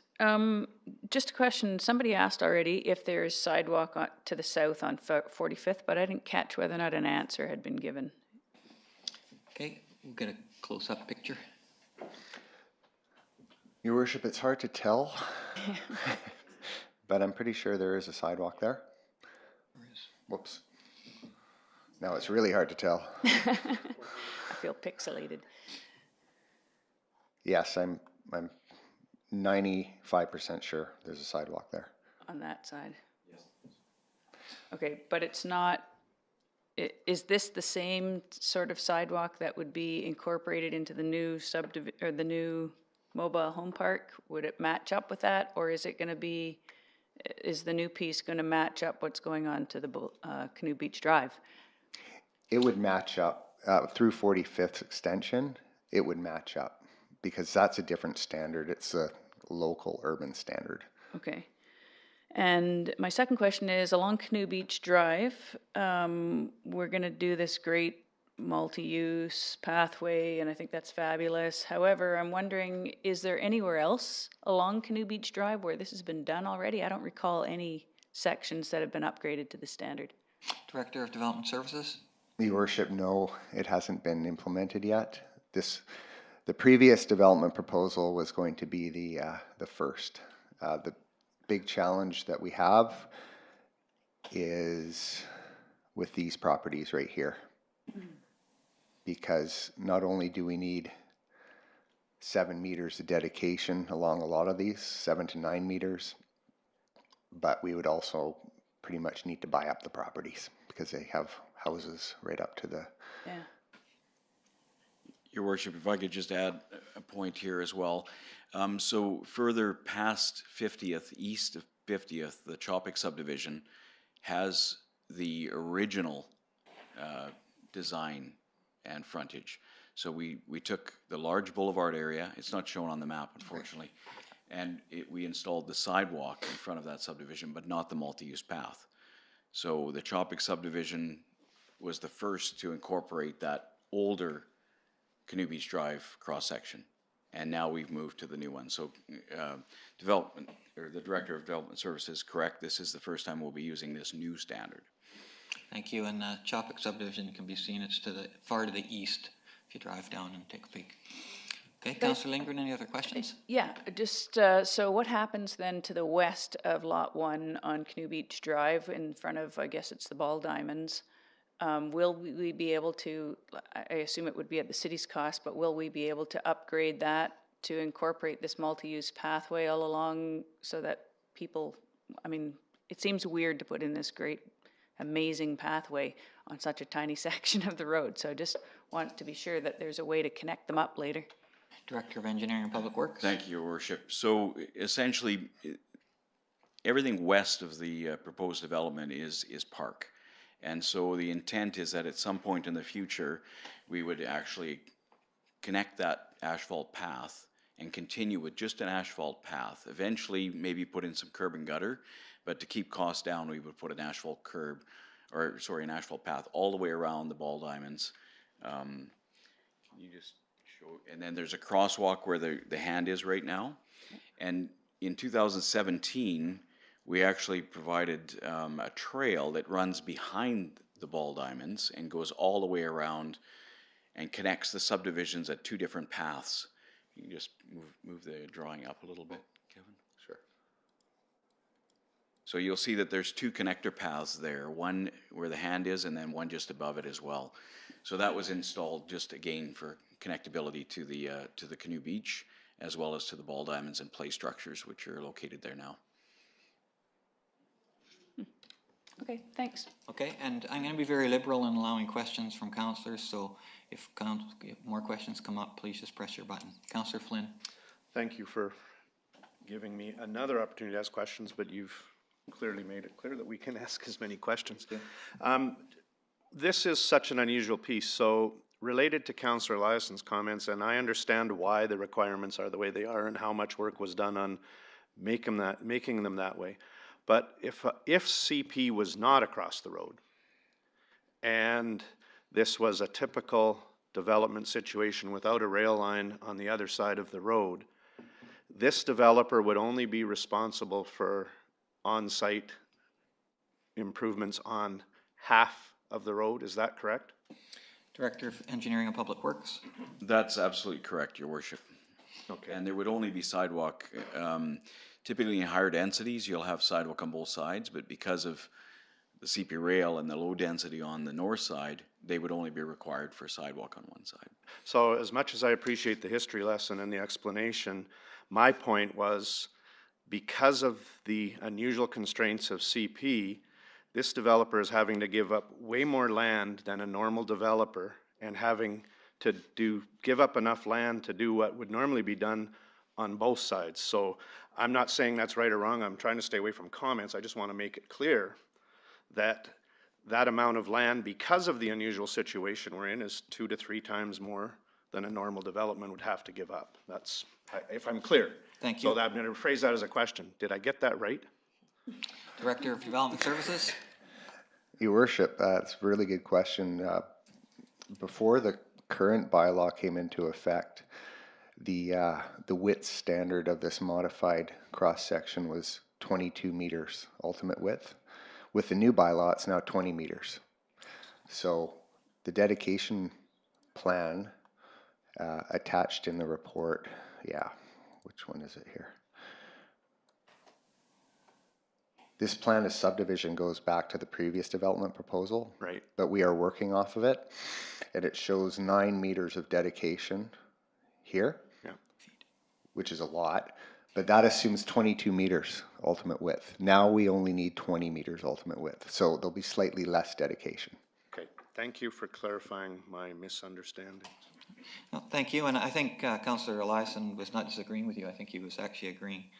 Just a question. Somebody asked already if there's sidewalk to the south on 45th, but I didn't catch whether or not an answer had been given. Okay, we'll get a close-up picture. Your worship, it's hard to tell, but I'm pretty sure there is a sidewalk there. Whoops. Now it's really hard to tell. I feel pixelated. Yes, I'm 95% sure there's a sidewalk there. On that side? Yes. Okay, but it's not is this the same sort of sidewalk that would be incorporated into the new or the new mobile home park? Would it match up with that, or is it gonna be, is the new piece gonna match up what's going on to the Canoe Beach Drive? It would match up through 45th extension. It would match up because that's a different standard. It's a local urban standard. Okay. And my second question is, along Canoe Beach Drive, we're gonna do this great multi-use pathway, and I think that's fabulous. However, I'm wondering, is there anywhere else along Canoe Beach Drive where this has been done already? I don't recall any sections that have been upgraded to the standard. Director of Development Services? Your Worship, no, it hasn't been implemented yet. The previous development proposal was going to be the first. The big challenge that we have is with these properties right here. Because not only do we need 7 meters of dedication along a lot of these, 7 to 9 meters, but we would also pretty much need to buy up the properties because they have houses right up to the... Yeah. Your Worship, if I could just add a point here as well. So further past 50th, east of 50th, the Chopik subdivision has the original design and frontage. So we took the large boulevard area, it's not shown on the map unfortunately, and we installed the sidewalk in front of that subdivision, but not the multi-use path. So the Chopik subdivision was the first to incorporate that older Canoe Beach Drive cross-section. And now we've moved to the new one. So development, or the Director of Development Services, correct, this is the first time we'll be using this new standard. Thank you, and Chopik subdivision can be seen, it's to the far to the east, if you drive down and take a peek. Okay, Councillor Lindgren, any other questions? Yeah, just, so what happens then to the west of Lot 1 on Canoe Beach Drive in front of, I guess it's the Ball Diamonds? Will we be able to, I assume it would be at the city's cost, but will we be able to upgrade that to incorporate this multi-use pathway all along so that people, I mean, it seems weird to put in this great, amazing pathway on such a tiny section of the road. So I just want to be sure that there's a way to connect them up later. Director of Engineering and Public Works. Thank you, Your Worship. So essentially, everything west of the proposed development is park. And so the intent is that at some point in the future, we would actually connect that asphalt path and continue with just an asphalt path. Eventually, maybe put in some curb and gutter, but to keep costs down, we would put an asphalt curb, or sorry, an asphalt path all the way around the Ball Diamonds. Can you just show, and then there's a crosswalk where the hand is right now. And in 2017, we actually provided a trail that runs behind the Ball Diamonds and goes all the way around and connects the subdivisions at 2 different paths. You can just move the drawing up a little bit, Kevin. Sure. So you'll see that there's 2 connector paths there, one where the hand is and then one just above it as well. So that was installed just again for connectability to the Canoe Beach as well as to the Ball Diamonds and play structures which are located there now. Okay, thanks. Okay, and I'm going to be very liberal in allowing questions from councillors, so if more questions come up, please just press your button. Councillor Flynn. Thank you for giving me another opportunity to ask questions, but you've clearly made it clear that we can ask as many questions. This is such an unusual piece, so related to Councillor Eliason's comments, and I understand why the requirements are the way they are and how much work was done on making them that way. But if CP was not across the road, and this was a typical development situation without a rail line on the other side of the road, this developer would only be responsible for on-site improvements on half of the road. Is that correct? Director of Engineering and Public Works. That's absolutely correct, Your Worship. Okay. And there would only be sidewalk. Typically in higher densities, you'll have sidewalk on both sides, but because of the CP rail and the low density on the north side, they would only be required for sidewalk on one side. So as much as I appreciate the history lesson and the explanation, my point was because of the unusual constraints of CP, this developer is having to give up way more land than a normal developer and having to give up enough land to do what would normally be done on both sides. So I'm not saying that's right or wrong. I'm trying to stay away from comments. I just want to make it clear that that amount of land, because of the unusual situation we're in, is 2 to 3 times more than a normal development would have to give up. That's, if I'm clear. Thank you. So I'm going to phrase that as a question. Did I get that right? Director of Development Services? Your Worship, that's a really good question. Before the current bylaw came into effect, the width standard of this modified cross-section was 22 meters ultimate width. With the new bylaw, it's now 20 meters. So the dedication plan attached in the report, yeah, which one is it here? This plan of subdivision goes back to the previous development proposal. Right. But we are working off of it, and it shows 9 meters of dedication here, Yeah. which is a lot, but that assumes 22 meters ultimate width. Now we only need 20 meters ultimate width, so there'll be slightly less dedication. Okay. Thank you for clarifying my misunderstanding. No, thank you, and I think Councillor Eliason was not disagreeing with you. I think he was actually agreeing.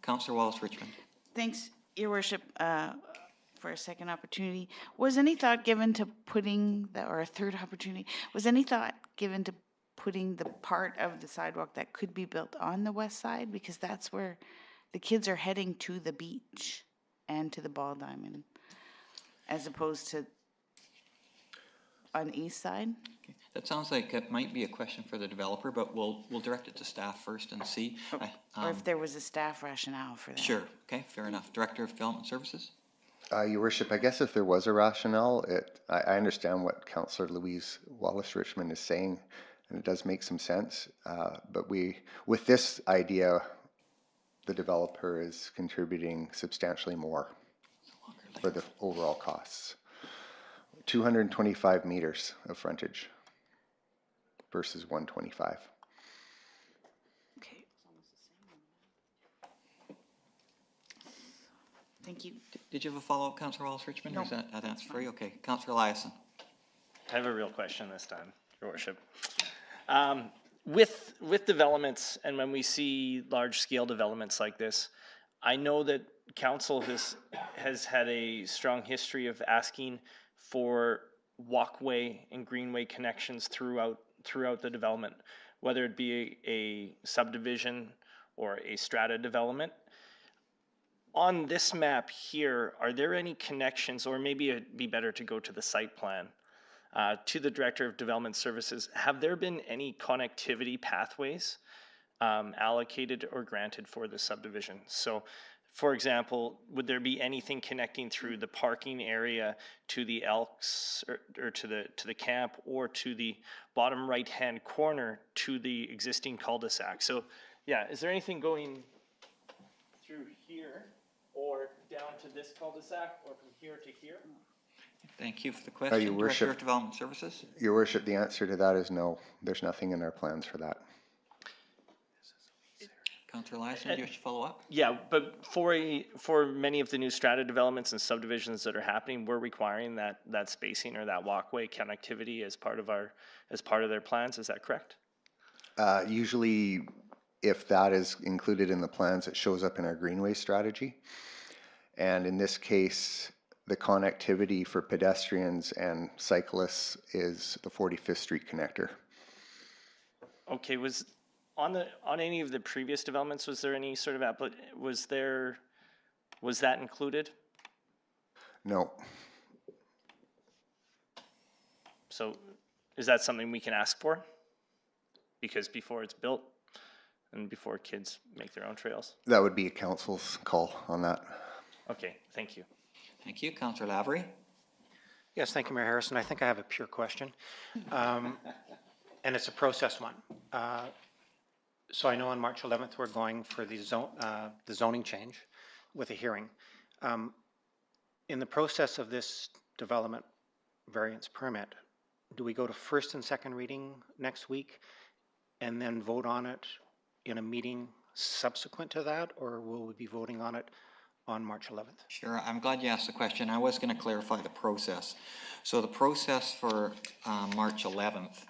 Councillor Wallace-Richmond. Thanks, Your Worship, for a second opportunity. Was any thought given to putting, or a third opportunity, was any thought given to putting the part of the sidewalk that could be built on the west side? Because that's where the kids are heading to the beach and to the Ball Diamond, as opposed to on the east side. Okay. That sounds like it might be a question for the developer, but we'll direct it to staff first and see. Or if there was a staff rationale for that. Sure, okay, fair enough. Director of Development Services? Your Worship, I guess if there was a rationale, I understand what Councillor Louise Wallace-Richmond is saying, and it does make some sense. But with this idea, the developer is contributing substantially more for the overall costs. 225 meters of frontage versus 125. Okay. Thank you. Did you have a follow-up, Councillor Wallace-Richmond? No, Or is that answer for you? Okay, Councillor Eliason. I have a real question this time, Your Worship. With developments, and when we see large-scale developments like this, I know that council has had a strong history of asking for walkway and greenway connections throughout the development, whether it be a subdivision or a strata development. On this map here, are there any connections, or maybe it'd be better to go to the site plan, to the Director of Development Services? Have there been any connectivity pathways allocated or granted for the subdivision? So, for example, would there be anything connecting through the parking area to the Elks or to the camp, or to the bottom right-hand corner to the existing cul-de-sac? So, yeah, is there anything going through here or down to this cul-de-sac, or from here to here? Thank you for the question. Your Director Worship. of Development Services? Your Worship, the answer to that is no. There's nothing in our plans for that. Councillor Eliason, do you wish to follow up? Yeah, but for many of the new strata developments and subdivisions that are happening, we're requiring that spacing or that walkway connectivity as part of their plans. Is that correct? Usually, if that is included in the plans, it shows up in our greenway strategy. And in this case, the connectivity for pedestrians and cyclists is the 45th Street connector. Okay, was any of the previous developments, was there any sort of was that included? No. So is that something we can ask for? Because before it's built and before kids make their own trails? That would be a council's call on that. Okay, thank you. Thank you. Councillor Lavery? Yes, thank you, Mayor Harrison. I think I have a pure question. And it's a process one. So I know on March 11th, we're going for the zoning change with a hearing. In the process of this development variance permit, do we go to first and second reading next week and then vote on it in a meeting subsequent to that, or will we be voting on it on March 11th? Sure, I'm glad you asked the question. I was going to clarify the process. So the process for March 11th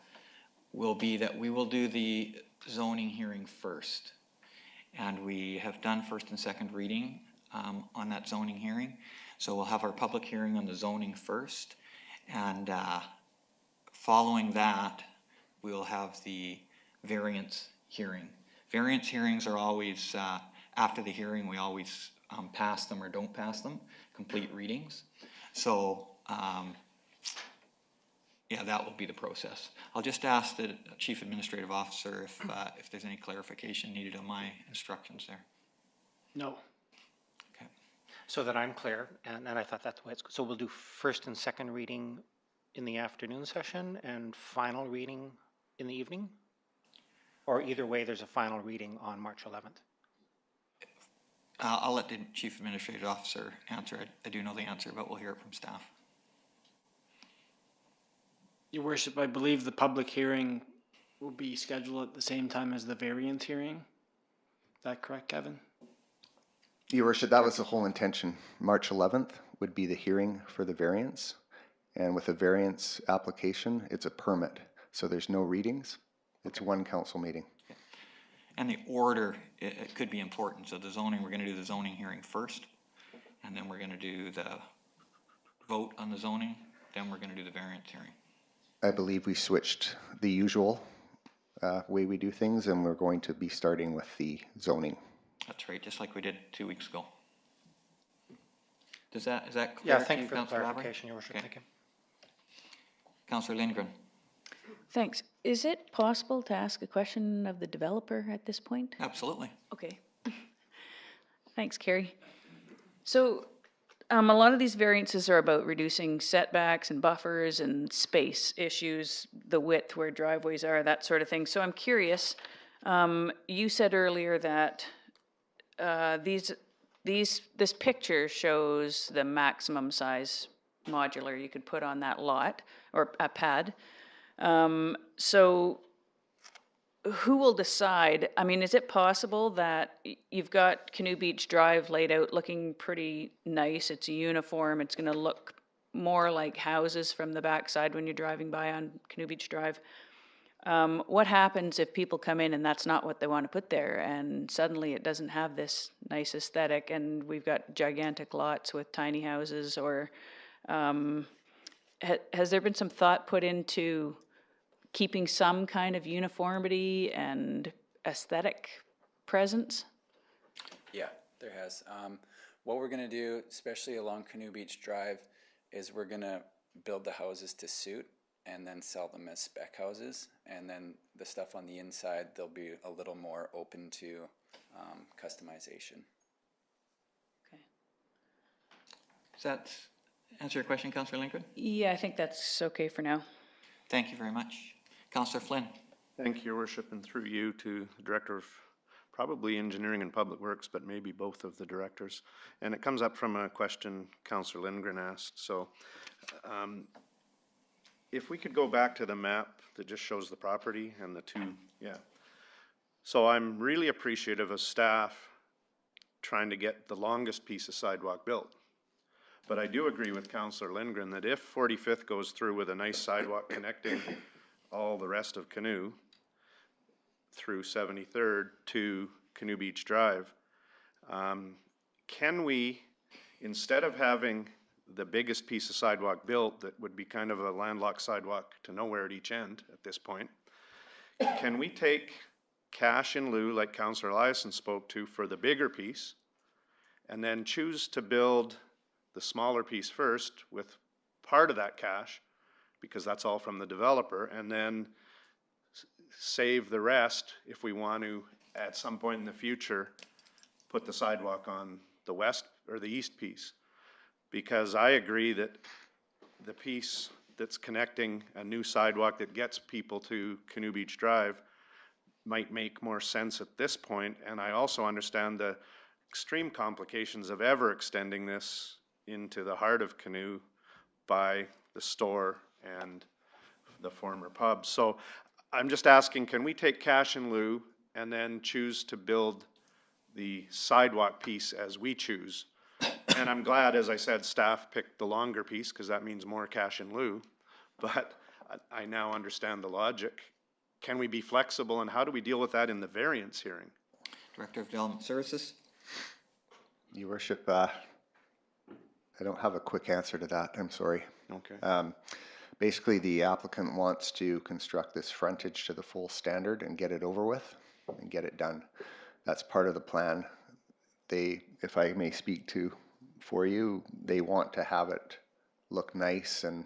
will be that we will do the zoning hearing first. And we have done first and second reading on that zoning hearing. So we'll have our public hearing on the zoning first. And following that, we will have the variance hearing. Variance hearings are always, after the hearing, we always pass them or don't pass them, complete readings. So, yeah, that will be the process. I'll just ask the Chief Administrative Officer if there's any clarification needed on my instructions there. No. Okay. So that I'm clear, and I thought that's the way it's, so we'll do first and second reading in the afternoon session and final reading in the evening? Or either way, there's a final reading on March 11th? I'll let the Chief Administrative Officer answer. I do know the answer, but we'll hear it from staff. Your Worship, I believe the public hearing will be scheduled at the same time as the variance hearing. Is that correct, Kevin? Your Worship, that was the whole intention. March 11th would be the hearing for the variance. And with a variance application, it's a permit. So there's no readings. It's one council meeting. And the order, it could be important. So the zoning, we're going to do the zoning hearing first, and then we're going to do the vote on the zoning, then we're going to do the variance hearing. I believe we switched the usual way we do things, and we're going to be starting with the zoning. That's right, just like we did 2 weeks ago. Is that clear? Yeah, thank you for the Councillor Lavery? clarification, Your Worship. Okay. Thank you. Councillor Lindgren. Thanks. Is it possible to ask a question of the developer at this point? Absolutely. Okay. Thanks, Carrie. So, a lot of these variances are about reducing setbacks and buffers and space issues, the width where driveways are, that sort of thing. So I'm curious, you said earlier that this picture shows the maximum size modular you could put on that lot, or a pad. So who will decide? I mean, is it possible that you've got Canoe Beach Drive laid out looking pretty nice, it's uniform, it's gonna look more like houses from the backside when you're driving by on Canoe Beach Drive. What happens if people come in and that's not what they want to put there, and suddenly it doesn't have this nice aesthetic, and we've got gigantic lots with tiny houses? Or has there been some thought put into keeping some kind of uniformity and aesthetic presence? Yeah, there has. What we're gonna do, especially along Canoe Beach Drive, is we're gonna build the houses to suit and then sell them as spec houses. And then the stuff on the inside, they'll be a little more open to customization. Okay. Does that answer your question, Councillor Lindgren? Yeah, I think that's okay for now. Thank you very much. Councillor Flynn. Thank you, Your Worship, and through you to the Director of probably Engineering and Public Works, but maybe both of the directors. And it comes up from a question Councillor Lindgren asked. So if we could go back to the map that just shows the property and the two, yeah. So I'm really appreciative of staff trying to get the longest piece of sidewalk built. But I do agree with Councillor Lindgren that if 45th goes through with a nice sidewalk connecting all the rest of Canoe through 73rd to Canoe Beach Drive, can we, instead of having the biggest piece of sidewalk built that would be kind of a landlocked sidewalk to nowhere at each end at this point, can we take cash in lieu, like Councillor Eliason spoke to, for the bigger piece, and then choose to build the smaller piece first with part of that cash, because that's all from the developer, and then save the rest if we want to, at some point in the future, put the sidewalk on the west or the east piece. Because I agree that the piece that's connecting a new sidewalk that gets people to Canoe Beach Drive might make more sense at this point, and I also understand the extreme complications of ever extending this into the heart of Canoe by the store and the former pub. So I'm just asking, can we take cash in lieu and then choose to build the sidewalk piece as we choose, And I'm glad, as I said, staff picked the longer piece, because that means more cash in lieu. But I now understand the logic. Can we be flexible, and how do we deal with that in the variance hearing? Director of Development Services. Your worship, I don't have a quick answer to that, I'm sorry. Okay. Basically, the applicant wants to construct this frontage to the full standard and get it over with and get it done. That's part of the plan. They, if I may speak for you, they want to have it look nice and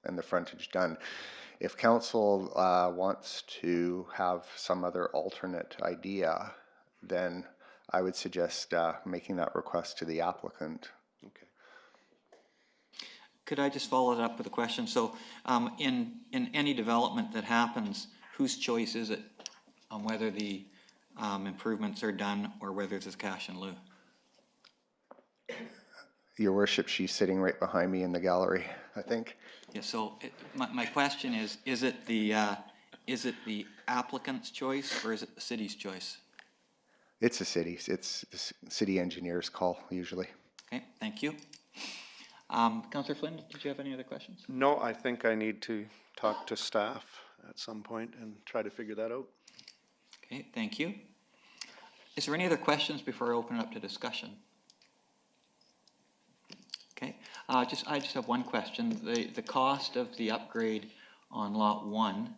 the frontage done. If council wants to have some other alternate idea, then I would suggest making that request to the applicant. Okay. Could I just follow it up with a question? So in any development that happens, whose choice is it on whether the improvements are done or whether it's cash in lieu? Your worship, she's sitting right behind me in the gallery, I think. Yeah, so my question is it the applicant's choice or is it the city's choice? It's the city's. It's the city engineer's call, usually. Okay, thank you. Councillor Flynn, did you have any other questions? No, I think I need to talk to staff at some point and try to figure that out. Okay, thank you. Is there any other questions before I open it up to discussion? Okay, I just have one question. The cost of the upgrade on lot 1,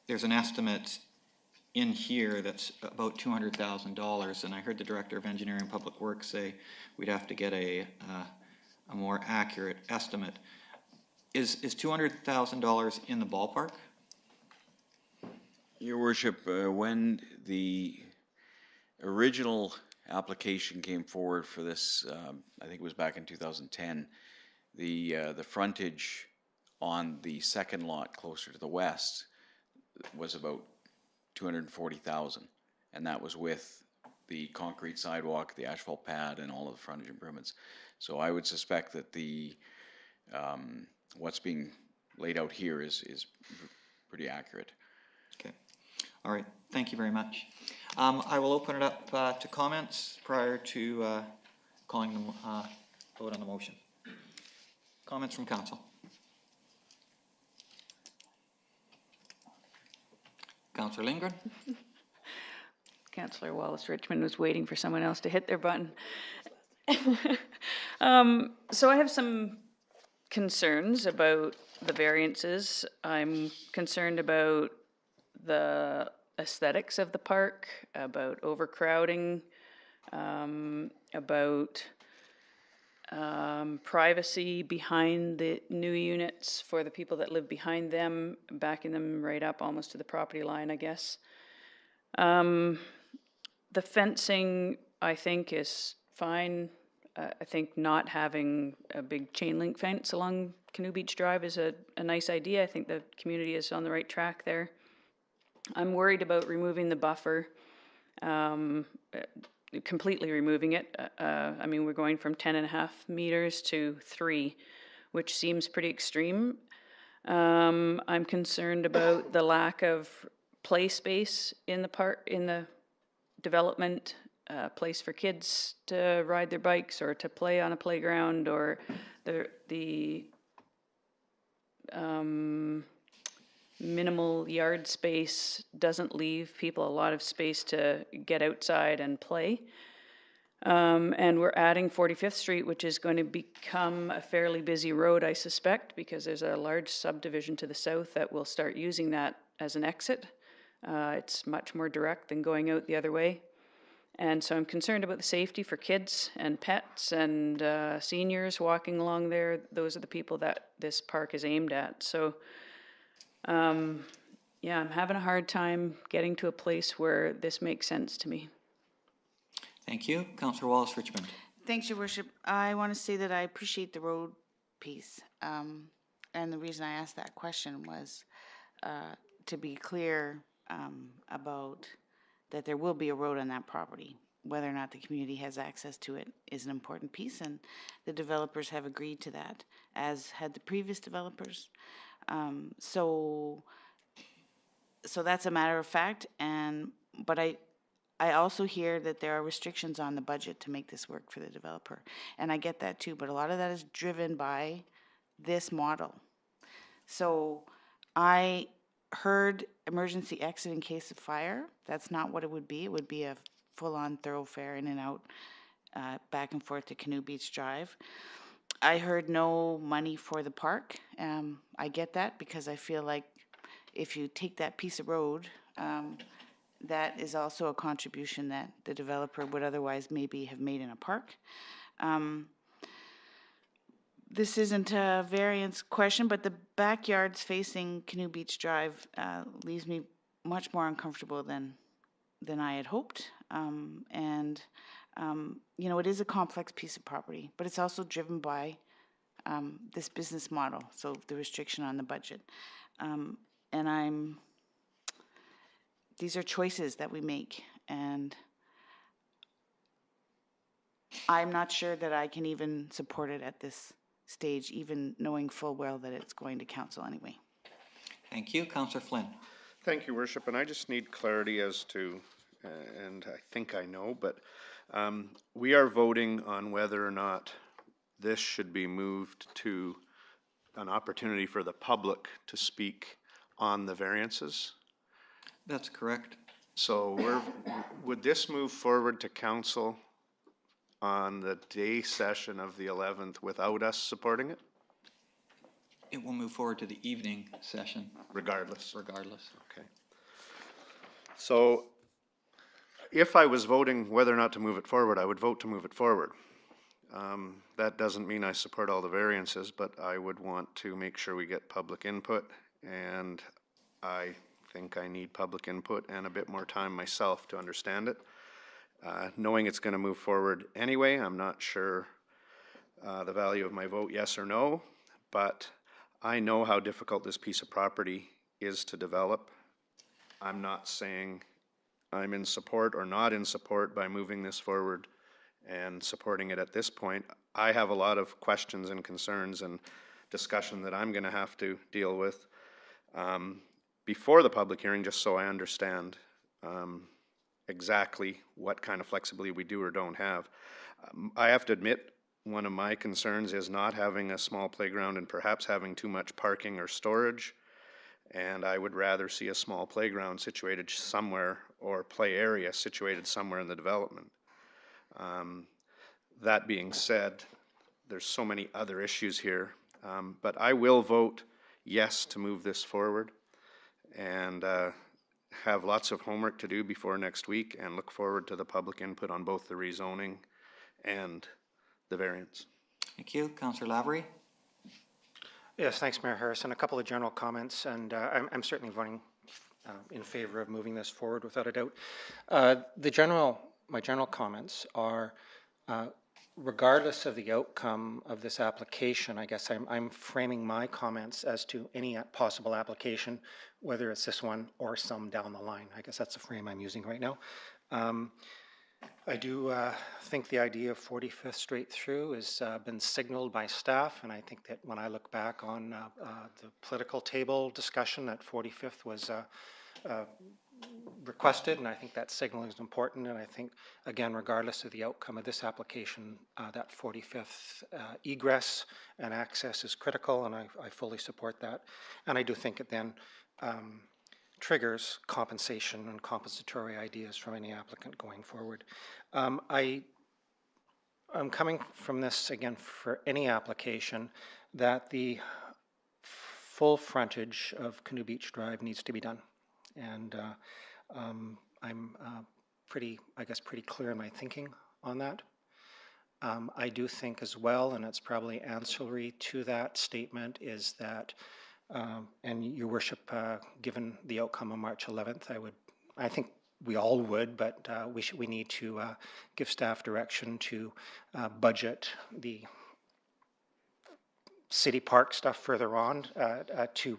there's an estimate in here that's about $200,000, and I heard the Director of Engineering and Public Works say we'd have to get a more accurate estimate. Is $200,000 in the ballpark? Your worship, when the original application came forward for this, I think it was back in 2010, the frontage on the second lot closer to the west was about 240,000, and that was with the concrete sidewalk, the asphalt pad, and all of the frontage improvements. So I would suspect that the what's being laid out here is pretty accurate. Okay. All right. Thank you very much. I will open it up to comments prior to calling the vote on the motion. Comments from council. Councillor Lindgren. Councillor Wallace Richmond was waiting for someone else to hit their button. So I have some concerns about the variances. I'm concerned about the aesthetics of the park, about overcrowding, about privacy behind the new units for the people that live behind them, backing them right up almost to the property line, I guess. The fencing, I think, is fine. I think not having a big chain link fence along Canoe Beach Drive is a nice idea. I think the community is on the right track there. I'm worried about removing the buffer, completely removing it. I mean, we're going from 10.5 meters to 3, which seems pretty extreme. I'm concerned about the lack of play space in the park, in the development, place for kids to ride their bikes or to play on a playground, or the minimal yard space doesn't leave people a lot of space to get outside and play. And we're adding 45th Street, which is going to become a fairly busy road, I suspect, because there's a large subdivision to the south that will start using that as an exit. It's much more direct than going out the other way. And so I'm concerned about the safety for kids and pets and seniors walking along there. Those are the people that this park is aimed at. So yeah, I'm having a hard time getting to a place where this makes sense to me. Thank you. Councillor Wallace Richmond. Thanks, Your Worship. I want to say that I appreciate the road piece. And the reason I asked that question was to be clear about that there will be a road on that property. Whether or not the community has access to it is an important piece, and the developers have agreed to that, as had the previous developers. So that's a matter of fact, but I also hear that there are restrictions on the budget to make this work for the developer. And I get that too, but a lot of that is driven by this model. So I heard emergency exit in case of fire. That's not what it would be. It would be a full-on thoroughfare in and out, back and forth to Canoe Beach Drive. I heard no money for the park. I get that because I feel like if you take that piece of road, that is also a contribution that the developer would otherwise maybe have made in a park. This isn't a variance question, but the backyards facing Canoe Beach Drive leaves me much more uncomfortable than I had hoped. You know, it is a complex piece of property, but it's also driven by this business model, so the restriction on the budget. These are choices that we make, and I'm not sure that I can even support it at this stage, even knowing full well that it's going to council anyway. Thank you. Councillor Flynn. Thank you, Worship, and I just need clarity as to, and I think I know, but we are voting on whether or not this should be moved to an opportunity for the public to speak on the variances. That's correct. So would this move forward to council on the day session of the 11th without us supporting it? It will move forward to the evening session. Regardless. Regardless. Okay. So if I was voting whether or not to move it forward, I would vote to move it forward. That doesn't mean I support all the variances, but I would want to make sure we get public input, and I think I need public input and a bit more time myself to understand it. Knowing it's going to move forward anyway, I'm not sure the value of my vote, yes or no, but I know how difficult this piece of property is to develop. I'm not saying I'm in support or not in support by moving this forward and supporting it at this point. I have a lot of questions and concerns and discussion that I'm going to have to deal with before the public hearing, just so I understand exactly what kind of flexibility we do or don't have. I have to admit, one of my concerns is not having a small playground and perhaps having too much parking or storage. And I would rather see a small playground situated somewhere, or play area situated somewhere in the development. That being said, there's so many other issues here, but I will vote yes to move this forward, and have lots of homework to do before next week, and look forward to the public input on both the rezoning and the variance. Thank you. Councillor Lavery. Yes, thanks, Mayor Harrison. A couple of general comments, and I'm certainly voting in favor of moving this forward without a doubt. My general comments are, regardless of the outcome of this application, I guess I'm framing my comments as to any possible application, whether it's this one or some down the line. I guess that's the frame I'm using right now. I do think the idea of 45th straight through has been signaled by staff, and I think that when I look back on the political table discussion, that 45th was requested, and I think that signal is important, and I think, again, regardless of the outcome of this application, that 45th egress and access is critical, and I fully support that. And I do think it then triggers compensation and compensatory ideas from any applicant going forward. I'm coming from this, again, for any application, that the full frontage of Canoe Beach Drive needs to be done. And I'm pretty clear in my thinking on that. I do think as well, and it's probably ancillary to that statement, is that, and Your Worship, given the outcome on March 11th, I think we all would, but we need to give staff direction to budget the city park stuff further on to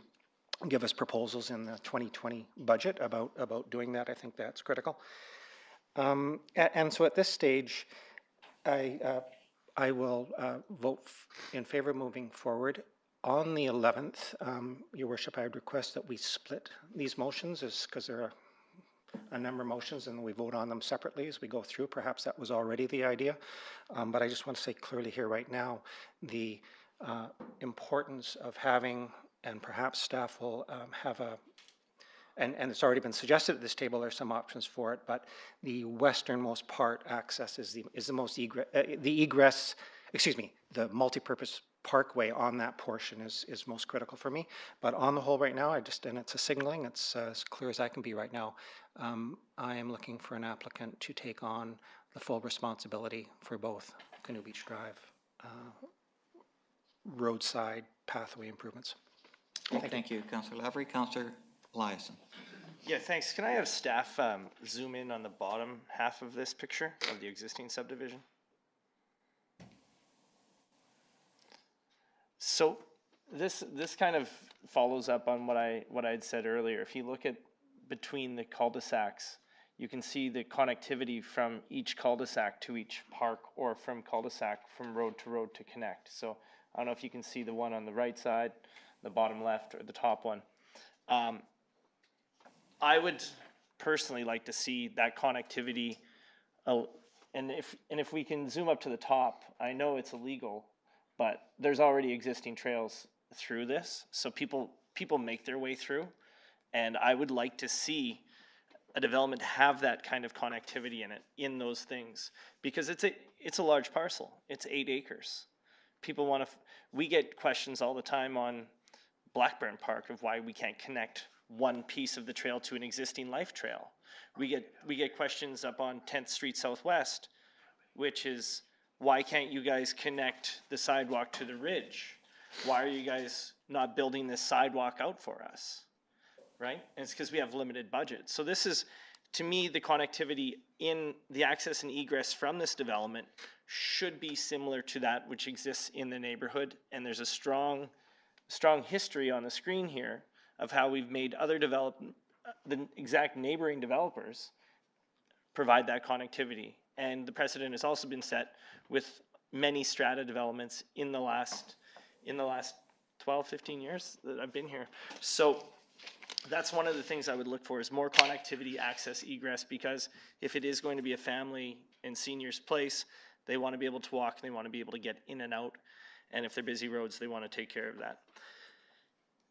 give us proposals in the 2020 budget about doing that. I think that's critical. And so at this stage, I will vote in favor of moving forward. On the 11th, Your Worship, I would request that we split these motions, because there are a number of motions and we vote on them separately as we go through. Perhaps that was already the idea. But I just want to say clearly here right now, the importance of having, and perhaps staff will have a, and it's already been suggested at this table, there's some options for it, but the westernmost part access is the most egress, the multipurpose parkway on that portion is most critical for me. But on the whole right now, and it's a signaling, it's as clear as I can be right now. I am looking for an applicant to take on the full responsibility for both Canoe Beach Drive roadside pathway improvements. Thank you, Councillor Lavery. Councillor Eliason. Yeah, thanks. Can I have staff zoom in on the bottom half of this picture of the existing subdivision? So this kind of follows up on what I had said earlier. If you look at between the cul-de-sacs, you can see the connectivity from each cul-de-sac to each park, or from cul-de-sac from road to connect. So I don't know if you can see the one on the right side, the bottom left, or the top one. I would personally like to see that connectivity, and if we can zoom up to the top, I know it's illegal, but there's already existing trails through this, so people make their way through, and I would like to see a development have that kind of connectivity in it, in those things, because it's a large parcel. It's 8 acres. People want to. We get questions all the time on Blackburn Park of why we can't connect one piece of the trail to an existing life trail. We get questions up on 10th Street Southwest, which is, why can't you guys connect the sidewalk to the ridge? Why are you guys not building this sidewalk out for us? Right? And it's because we have limited budget. So this is, to me, the connectivity in the access and egress from this development should be similar to that which exists in the neighborhood. And there's a strong history on the screen here of how we've made other the exact neighboring developers provide that connectivity. And the precedent has also been set with many strata developments in the last 12, 15 years that I've been here. So that's one of the things I would look for, is more connectivity, access, egress, because if it is going to be a family and seniors place, they want to be able to walk, they want to be able to get in and out. And if they're busy roads, they want to take care of that.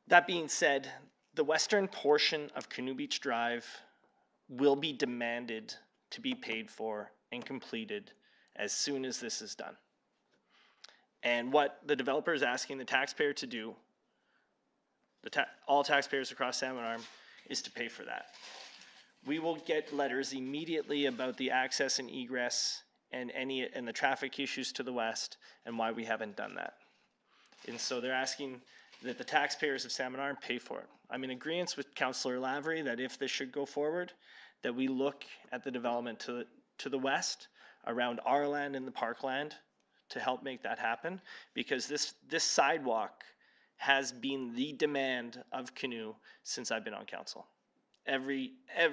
That being said, the western portion of Canoe Beach Drive will be demanded to be paid for and completed as soon as this is done. And what the developer is asking the taxpayer to do, all taxpayers across Salmon Arm, is to pay for that. We will get letters immediately about the access and egress and the traffic issues to the west and why we haven't done that. And so they're asking that the taxpayers of Salmon Arm pay for it. I'm in agreement with Councillor Lavery that if this should go forward, that we look at the development to the west around our land and the parkland to help make that happen, because this sidewalk has been the demand of Canoe since I've been on council. Every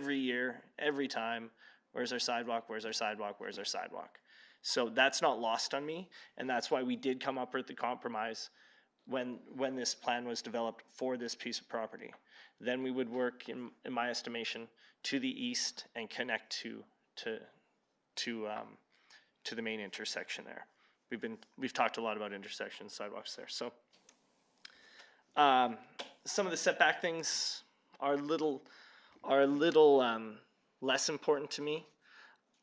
year, every time, where's our sidewalk, where's our sidewalk, where's our sidewalk? So that's not lost on me, and that's why we did come up with the compromise when this plan was developed for this piece of property. Then we would work, in my estimation, to the east and connect to the main intersection there. We've talked a lot about intersections, sidewalks there. So some of the setback things are a little less important to me.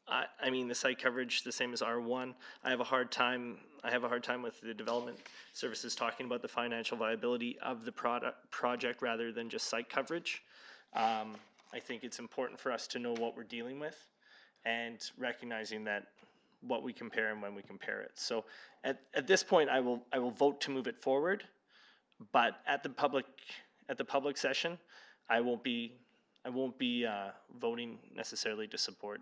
I mean, the site coverage, the same as R1. I have a hard time with the development services talking about the financial viability of the project rather than just site coverage. I think it's important for us to know what we're dealing with and recognizing that what we compare and when we compare it. So at this point, I will vote to move it forward, but at the public session, I won't be voting necessarily to support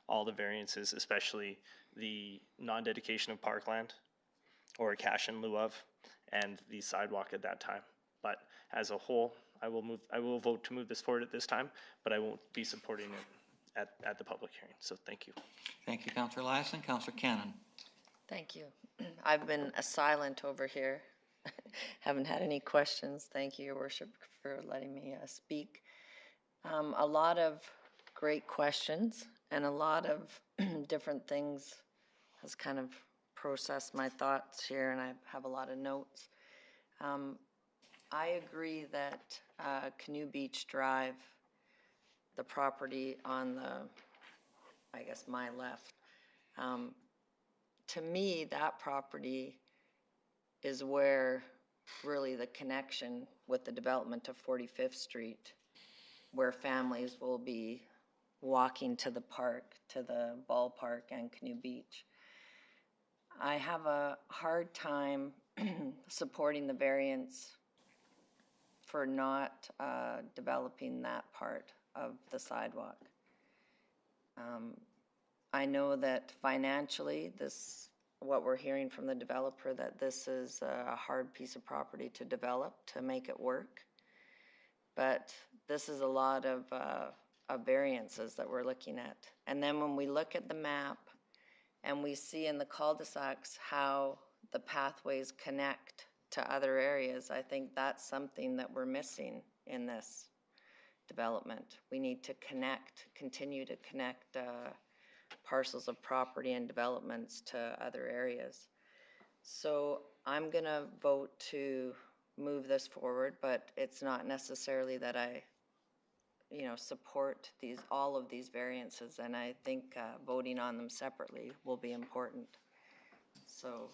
all the variances, especially the non-dedication of parkland or cash in lieu of, and the sidewalk at that time. But as a whole, I will vote to move this forward at this time, but I won't be supporting it at the public hearing. So thank you. Thank you, Councillor Eliason. Councillor Cannon. Thank you. I've been silent over here. Haven't had any questions. Thank you, Your Worship, for letting me speak. A lot of great questions and a lot of different things has kind of processed my thoughts here, and I have a lot of notes. I agree that Canoe Beach Drive, the property on the, I guess, my left, to me, that property is where really the connection with the development of 45th Street, where families will be walking to the park, to the ballpark and Canoe Beach. I have a hard time supporting the variance for not developing that part of the sidewalk. I know that financially, what we're hearing from the developer, that this is a hard piece of property to develop, to make it work. But this is a lot of variances that we're looking at. And then when we look at the map and we see in the cul-de-sacs how the pathways connect to other areas, I think that's something that we're missing in this development. We need to continue to connect parcels of property and developments to other areas. So I'm gonna vote to move this forward, but it's not necessarily that I, support all of these variances, and I think voting on them separately will be important. So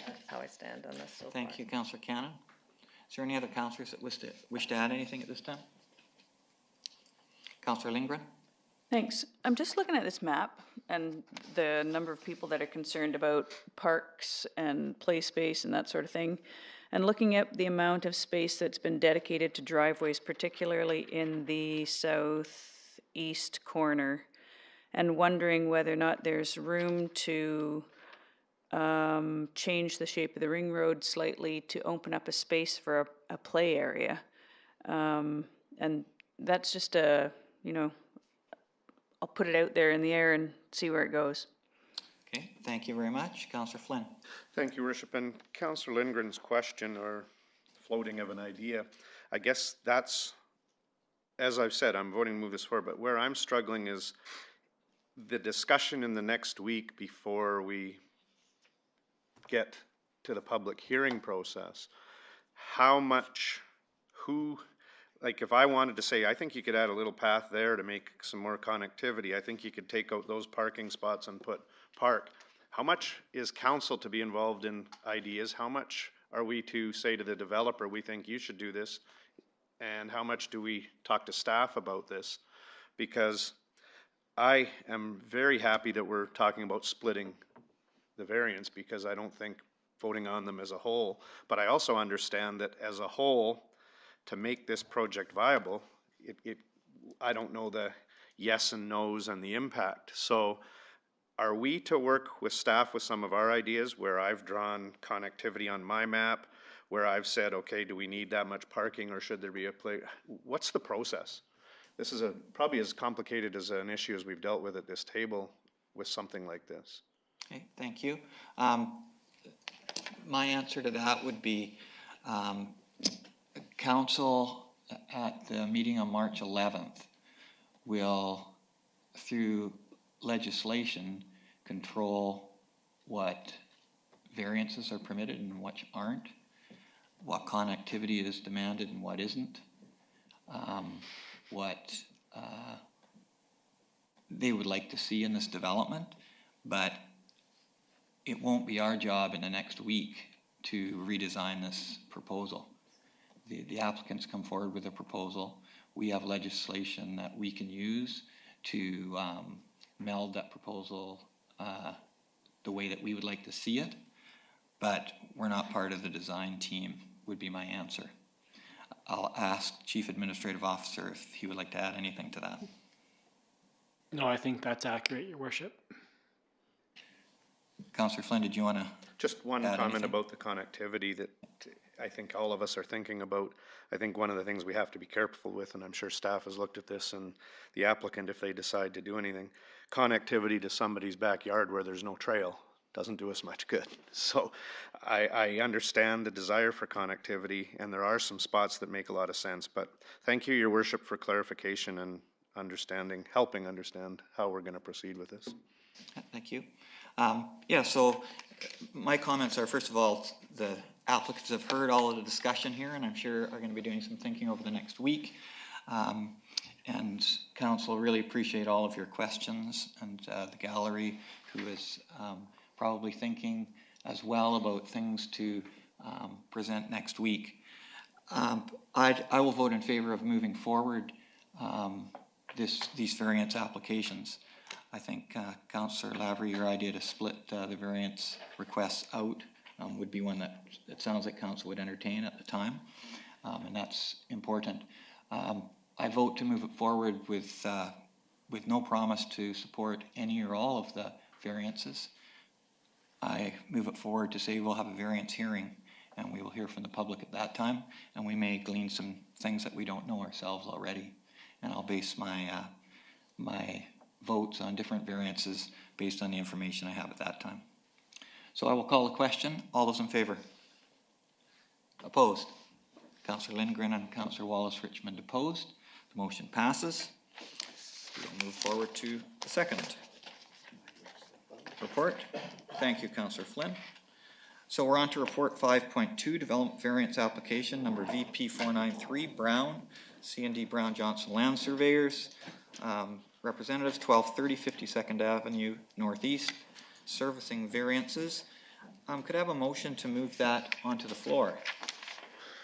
that's how I stand on this so far. Thank you, Councillor Cannon. Is there any other councillors that wish to add anything at this time? Councillor Lindgren? Thanks. I'm just looking at this map and the number of people that are concerned about parks and play space and that sort of thing, and looking at the amount of space that's been dedicated to driveways, particularly in the southeast corner, and wondering whether or not there's room to change the shape of the ring road slightly to open up a space for a play area. And that's just I'll put it out there in the air and see where it goes. Okay, thank you very much. Councillor Flynn. Thank you, Worship. And Councillor Lindgren's question or floating of an idea, I guess that's, as I've said, I'm voting to move this forward, but where I'm struggling is the discussion in the next week before we get to the public hearing process. How much, like if I wanted to say, I think you could add a little path there to make some more connectivity. I think you could take out those parking spots and put park. How much is council to be involved in ideas? How much are we to say to the developer, we think you should do this? And how much do we talk to staff about this? Because I am very happy that we're talking about splitting the variance, because I don't think voting on them as a whole, but I also understand that as a whole, to make this project viable, I don't know the yes and no's and the impact. So are we to work with staff with some of our ideas where I've drawn connectivity on my map, where I've said, okay, do we need that much parking or should there be a place? What's the process? This is probably as complicated as an issue as we've dealt with at this table with something like this. Okay, thank you. My answer to that would be council at the meeting on March 11th will, through legislation, control what variances are permitted and what aren't, what connectivity is demanded and what isn't, what they would like to see in this development, but it won't be our job in the next week to redesign this proposal. The applicants come forward with a proposal. We have legislation that we can use to meld that proposal the way that we would like to see it, but we're not part of the design team, would be my answer. I'll ask Chief Administrative Officer if he would like to add anything to that. No, I think that's accurate, Your Worship. Councillor Flynn, did you want to? Just one comment about the connectivity that I think all of us are thinking about. I think one of the things we have to be careful with, and I'm sure staff has looked at this, and the applicant, if they decide to do anything, connectivity to somebody's backyard where there's no trail doesn't do us much good. So I understand the desire for connectivity, and there are some spots that make a lot of sense, but thank you, Your Worship, for clarification, and helping understand how we're gonna proceed with this. Thank you. Yeah, so my comments are, first of all, the applicants have heard all of the discussion here, and I'm sure are gonna be doing some thinking over the next week. And council, really appreciate all of your questions, and the gallery, who is probably thinking as well about things to present next week. I will vote in favor of moving forward these variance applications. I think Councillor Lavery, your idea to split the variance requests out would be one that it sounds like council would entertain at the time, and that's important. I vote to move it forward with no promise to support any or all of the variances. I move it forward to say we'll have a variance hearing, and we will hear from the public at that time, and we may glean some things that we don't know ourselves already. And I'll base my my votes on different variances based on the information I have at that time. So I will call the question. All those in favor? Opposed? Councillor Lindgren and Councillor Wallace Richmond opposed. The motion passes. We'll move forward to the second report. Thank you, Councillor Flynn. So we're on to report 5.2, development variance application number VP 493, Brown, C&D Brown Johnson Land Surveyors, representatives 1230 52nd Avenue Northeast, servicing variances. Could I have a motion to move that onto the floor?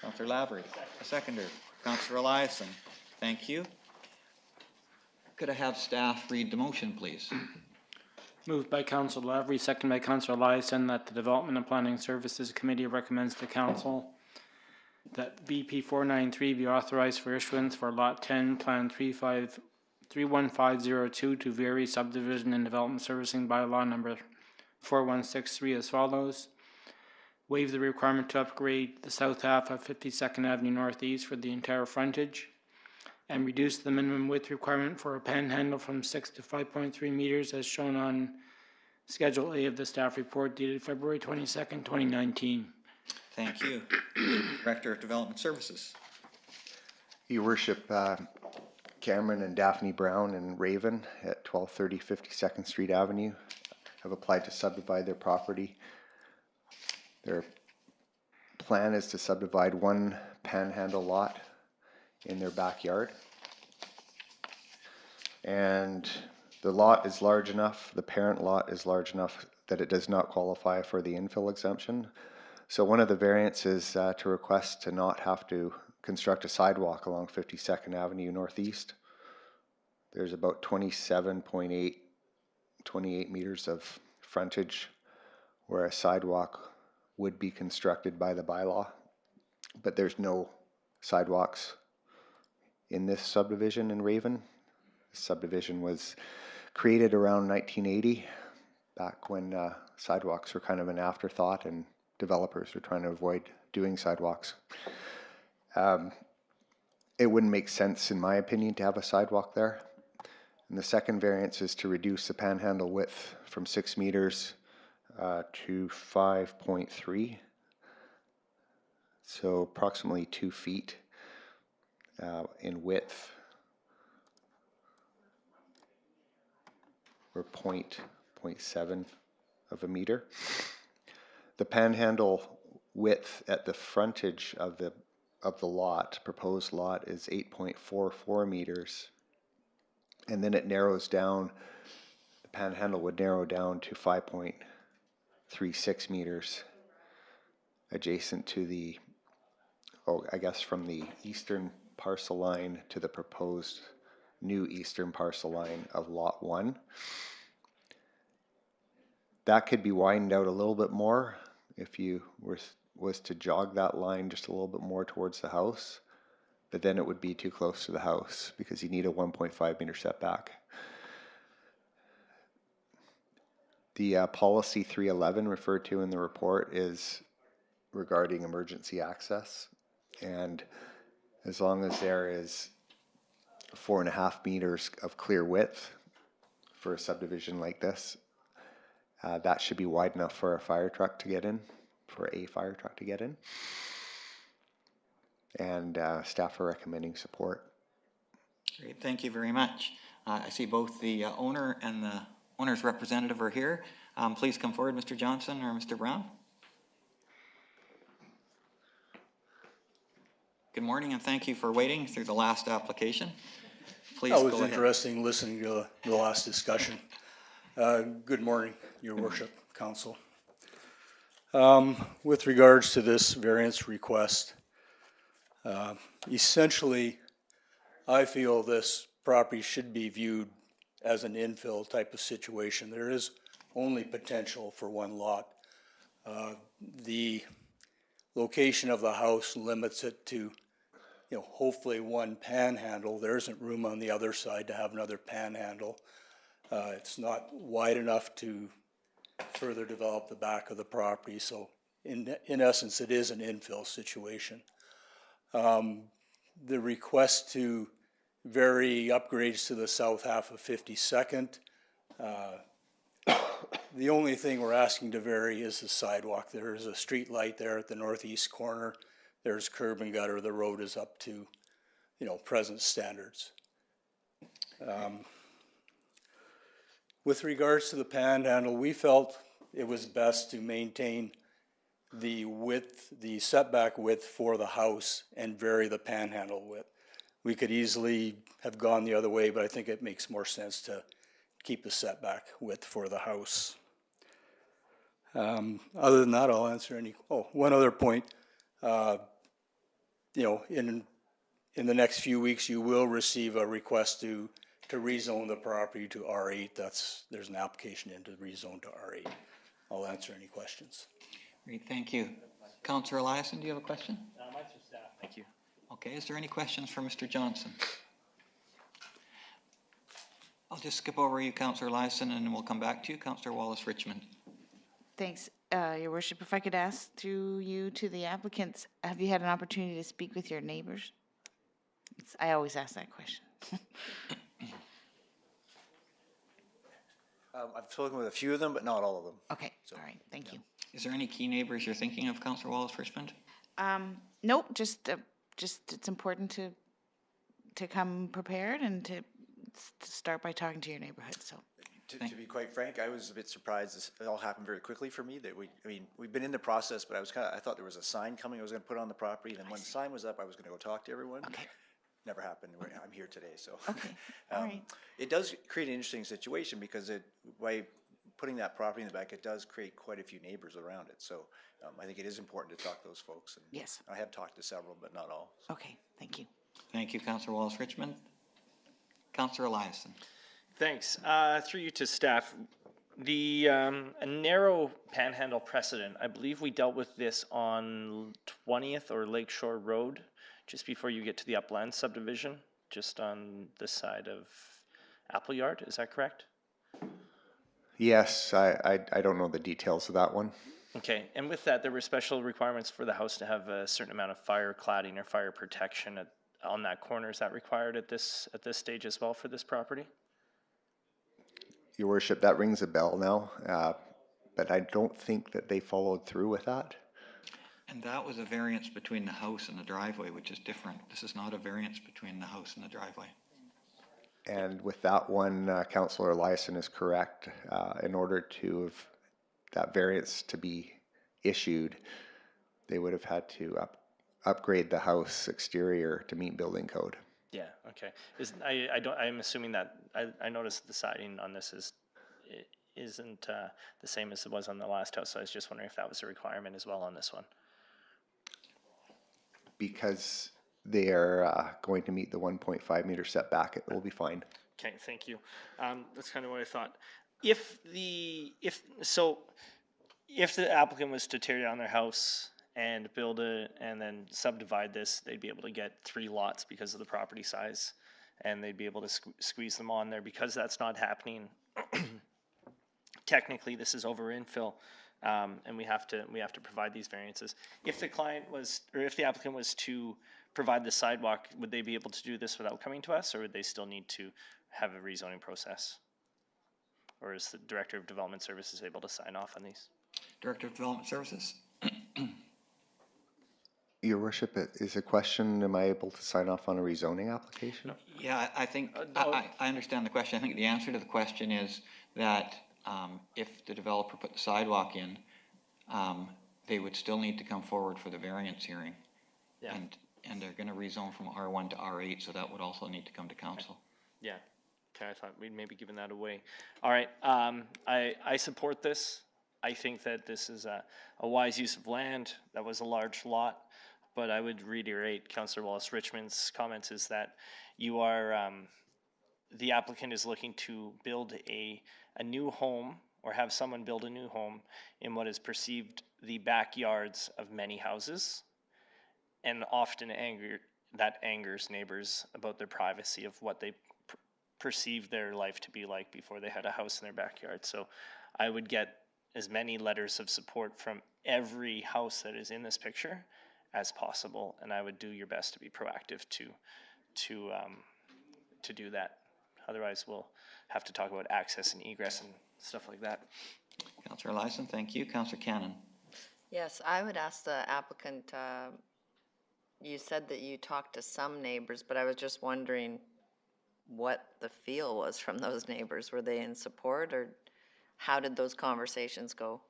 Councillor Lavery, a seconder. Councillor Eliason, thank you. Could I have staff read the motion, please? Moved by Councillor Lavery, second by Councillor Eliason, that the Development and Planning Services Committee recommends to Council that BP 493 be authorized for issuance for Lot 10, Plan 31502 to vary subdivision and development servicing bylaw number 4163 as follows. Waive the requirement to upgrade the south half of 52nd Avenue Northeast for the entire frontage, and reduce the minimum width requirement for a panhandle from 6 to 5.3 meters as shown on Schedule A of the staff report dated February 22nd, 2019. Thank you. Director of Development Services. Your Worship, Cameron and Daphne Brown and Raven at 1230 52nd Street Avenue have applied to subdivide their property. Their plan is to subdivide one panhandle lot in their backyard. And the lot is large enough, the parent lot is large enough that it does not qualify for the infill exemption. So one of the variances to request to not have to construct a sidewalk along 52nd Avenue Northeast. There's about 28 meters of frontage where a sidewalk would be constructed by the bylaw, but there's no sidewalks in this subdivision in Raven. This subdivision was created around 1980, back when sidewalks were kind of an afterthought and developers were trying to avoid doing sidewalks. It wouldn't make sense, in my opinion, to have a sidewalk there. And the second variance is to reduce the panhandle width from 6 meters to 5.3, so approximately 2 feet in width, or 0.7 of a meter. The panhandle width at the frontage of the lot, proposed lot, is 8.44 meters, and then it narrows down. The panhandle would narrow down to 5.36 meters adjacent to the, I guess from the eastern parcel line to the proposed new eastern parcel line of lot 1. That could be widened out a little bit more if you was to jog that line just a little bit more towards the house, but then it would be too close to the house because you need a 1.5 meter setback. The policy 311 referred to in the report is regarding emergency access, and as long as there is 4.5 meters of clear width for a subdivision like this, that should be wide enough for a fire truck to get in, and staff are recommending support. Great, thank you very much. I see both the owner and the owner's representative are here. Please come forward, Mr. Johnson or Mr. Brown. Good morning, and thank you for waiting through the last application. Please That was go ahead. interesting listening to the last discussion. Good morning, Your Worship, Council. With regards to this variance request, essentially, I feel this property should be viewed as an infill type of situation. There is only potential for one lot. The location of the house limits it to, hopefully one panhandle. There isn't room on the other side to have another panhandle. It's not wide enough to further develop the back of the property, so in essence, it is an infill situation. The request to vary upgrades to the south half of 52nd, the only thing we're asking to vary is the sidewalk. There is a street light there at the northeast corner. There's curb and gutter. The road is up to, present standards. With regards to the panhandle, we felt it was best to maintain the width, the setback width for the house and vary the panhandle width. We could easily have gone the other way, but I think it makes more sense to keep the setback width for the house. Other than that, I'll answer any, one other point. In the next few weeks, you will receive a request to rezone the property to R8. There's an application in to rezone to R8. I'll answer any questions. Great, thank you. Councillor Eliason, do you have a question? Mine's for staff. Thank you. Okay, is there any questions for Mr. Johnson? I'll just skip over you, Councillor Eliason, and we'll come back to you, Councillor Wallace-Richmond. Thanks, Your Worship. If I could ask through you to the applicants, have you had an opportunity to speak with your neighbors? I always ask that question. I've spoken with a few of them, but not all of them. Okay, all right, thank you. Is there any key neighbors you're thinking of, Councillor Wallace-Richmond? Nope, just it's important to come prepared and to start by talking to your neighborhood, so. To be quite frank, I was a bit surprised. This, it all happened very quickly for me. That we've been in the process, but I thought there was a sign coming. I was going to put on the property, and then when the sign was up, I was going to go talk to everyone. Okay. Never happened. I'm here today, so. Okay. All right. It does create an interesting situation because by putting that property in the back, it does create quite a few neighbors around it. So I think it is important to talk to those folks. And yes. I have talked to several, but not all. So. Okay. Thank you. Thank you, Councillor Wallace-Richmond. Councillor Eliason. Thanks. Through you to staff, the a narrow panhandle precedent, I believe we dealt with this on 20th or Lakeshore Road, just before you get to the Upland subdivision, just on this side of Appleyard. Is that correct? Yes, I don't know the details of that one. Okay, and with that, there were special requirements for the house to have a certain amount of fire cladding or fire protection on that corner. Is that required at this stage as well for this property? Your Worship, that rings a bell now, but I don't think that they followed through with that. And that was a variance between the house and the driveway, which is different. This is not a variance between the house and the driveway. And with that one, Councillor Eliason is correct. In order to have that variance to be issued, they would have had to upgrade the house exterior to meet building code. Yeah. Okay. I'm assuming that I noticed the siding on this isn't the same as it was on the last house. So I was just wondering if that was a requirement as well on this one. Because they are going to meet the 1.5 meter setback, it will be fine. Okay. Thank you. That's kind of what I thought. If the applicant was to tear down their house and build it and then subdivide this, they'd be able to get 3 lots because of the property size, and they'd be able to squeeze them on there. Because that's not happening, technically this is over infill, and we have to provide these variances. If the if the applicant was to provide the sidewalk, would they be able to do this without coming to us, or would they still need to have a rezoning process? Or is the Director of Development Services able to sign off on these? Director of Development Services. Your worship, it is a question, am I able to sign off on a rezoning application? Yeah, I think, I understand the question. I think the answer to the question is that if the developer put the sidewalk in, they would still need to come forward for the variance hearing. Yeah. And they're gonna rezone from R1 to R8, so that would also need to come to council. Yeah, okay, I thought we'd maybe given that away. All right, I support this. I think that this is a wise use of land. That was a large lot, but I would reiterate Councillor Wallace-Richmond's comments is that you are, the applicant is looking to build a new home or have someone build a new home in what is perceived the backyards of many houses, and often that angers neighbors about their privacy of what they perceive their life to be like before they had a house in their backyard. So I would get as many letters of support from every house that is in this picture as possible, and I would do your best to be proactive to do that. Otherwise, we'll have to talk about access and egress and stuff like that. Councillor Lyson, thank you. Councillor Cannon. Yes, I would ask the applicant, you said that you talked to some neighbors, but I was just wondering what the feel was from those neighbors. Were they in support, or how did those conversations go?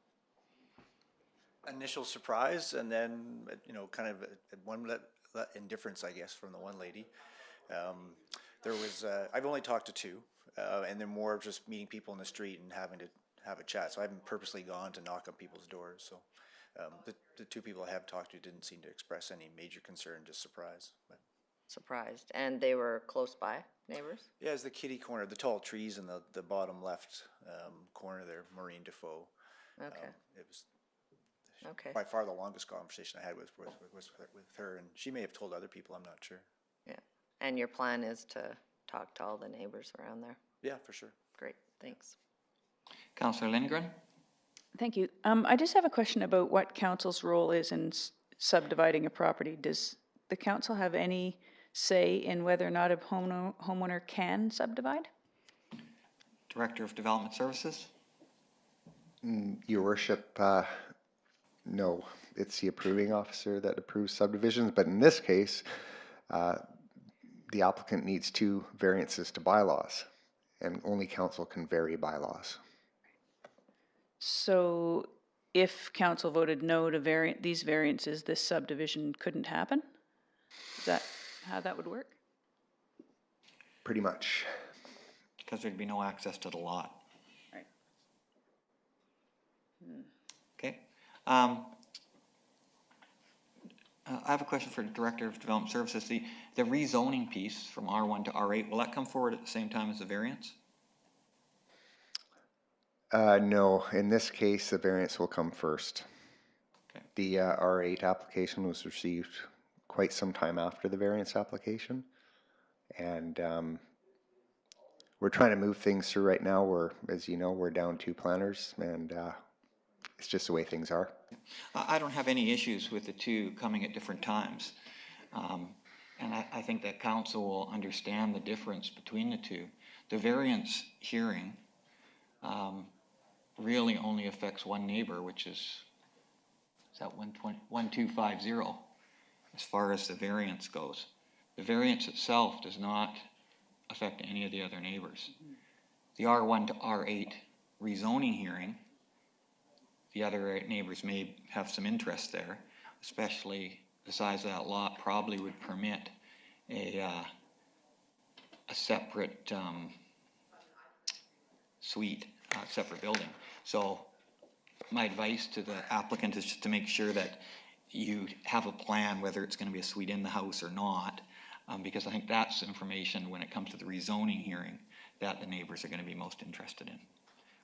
Initial surprise, and then, kind of one indifference, I guess, from the one lady. There was, I've only talked to two, and they're more of just meeting people in the street and having to have a chat. So I haven't purposely gone to knock on people's doors. So the two people I have talked to didn't seem to express any major concern, just surprise. But. Surprised. And they were close by neighbors? Yeah, it's the kitty corner, the tall trees in the bottom left corner there, Maureen Defoe. Okay. It was okay. By far the longest conversation I had with her, and she may have told other people, I'm not sure. Yeah. And your plan is to talk to all the neighbors around there? Yeah, for sure. Great, thanks. Councillor Lindgren. Thank you. I just have a question about what council's role is in subdividing a property. Does the council have any say in whether or not a homeowner can subdivide? Director of Development Services. Your worship, no, it's the approving officer that approves subdivisions, but in this case, the applicant needs 2 variances to bylaws, and only council can vary bylaws. So if council voted no to these variances, this subdivision couldn't happen? Is that how that would work? Pretty much. Because there'd be no access to the lot. Right. Okay. I have a question for the Director of Development Services. The rezoning piece from R1 to R8, will that come forward at the same time as the variance? No, in this case, the variance will come first. Okay. The R8 application was received quite some time after the variance application, and we're trying to move things through right now. As you know, we're down 2 planners, and it's just the way things are. I don't have any issues with the 2 coming at different times. And I think that council will understand the difference between the 2. The variance hearing really only affects one neighbor, which is that 1250 as far as the variance goes. The variance itself does not affect any of the other neighbors. The R1 to R8 rezoning hearing, the other neighbors may have some interest there, especially the size of that lot probably would permit a separate suite, separate building. So my advice to the applicant is just to make sure that you have a plan whether it's going to be a suite in the house or not, because I think that's information when it comes to the rezoning hearing that the neighbors are going to be most interested in.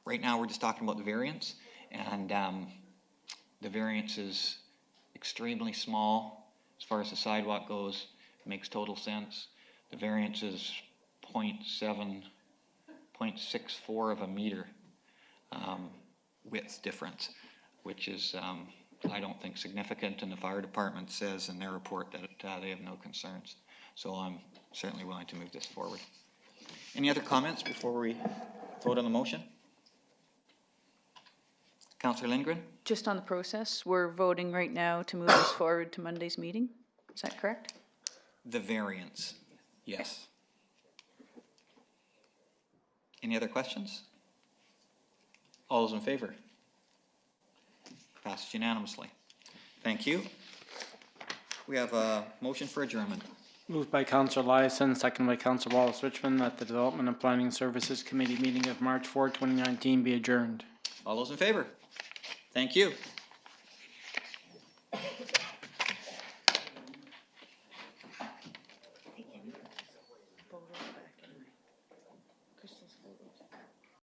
Right now we're just talking about the variance, and the variance is extremely small as far as the sidewalk goes. It makes total sense. The variance is 0.64 of a meter width difference, which is I don't think significant, and the fire department says in their report that they have no concerns. So I'm certainly willing to move this forward. Any other comments before we vote on the motion? Councillor Lindgren? Just on the process, we're voting right now to move this forward to Monday's meeting. Is that correct? The variance, yes. Any other questions? All those in favor? Passed unanimously. Thank you. We have a motion for adjournment. Moved by Councillor Eliason, second by Councillor Wallace Richmond, that the Development and Planning Services Committee meeting of March 4, 2019 be adjourned. All those in favor? Thank you.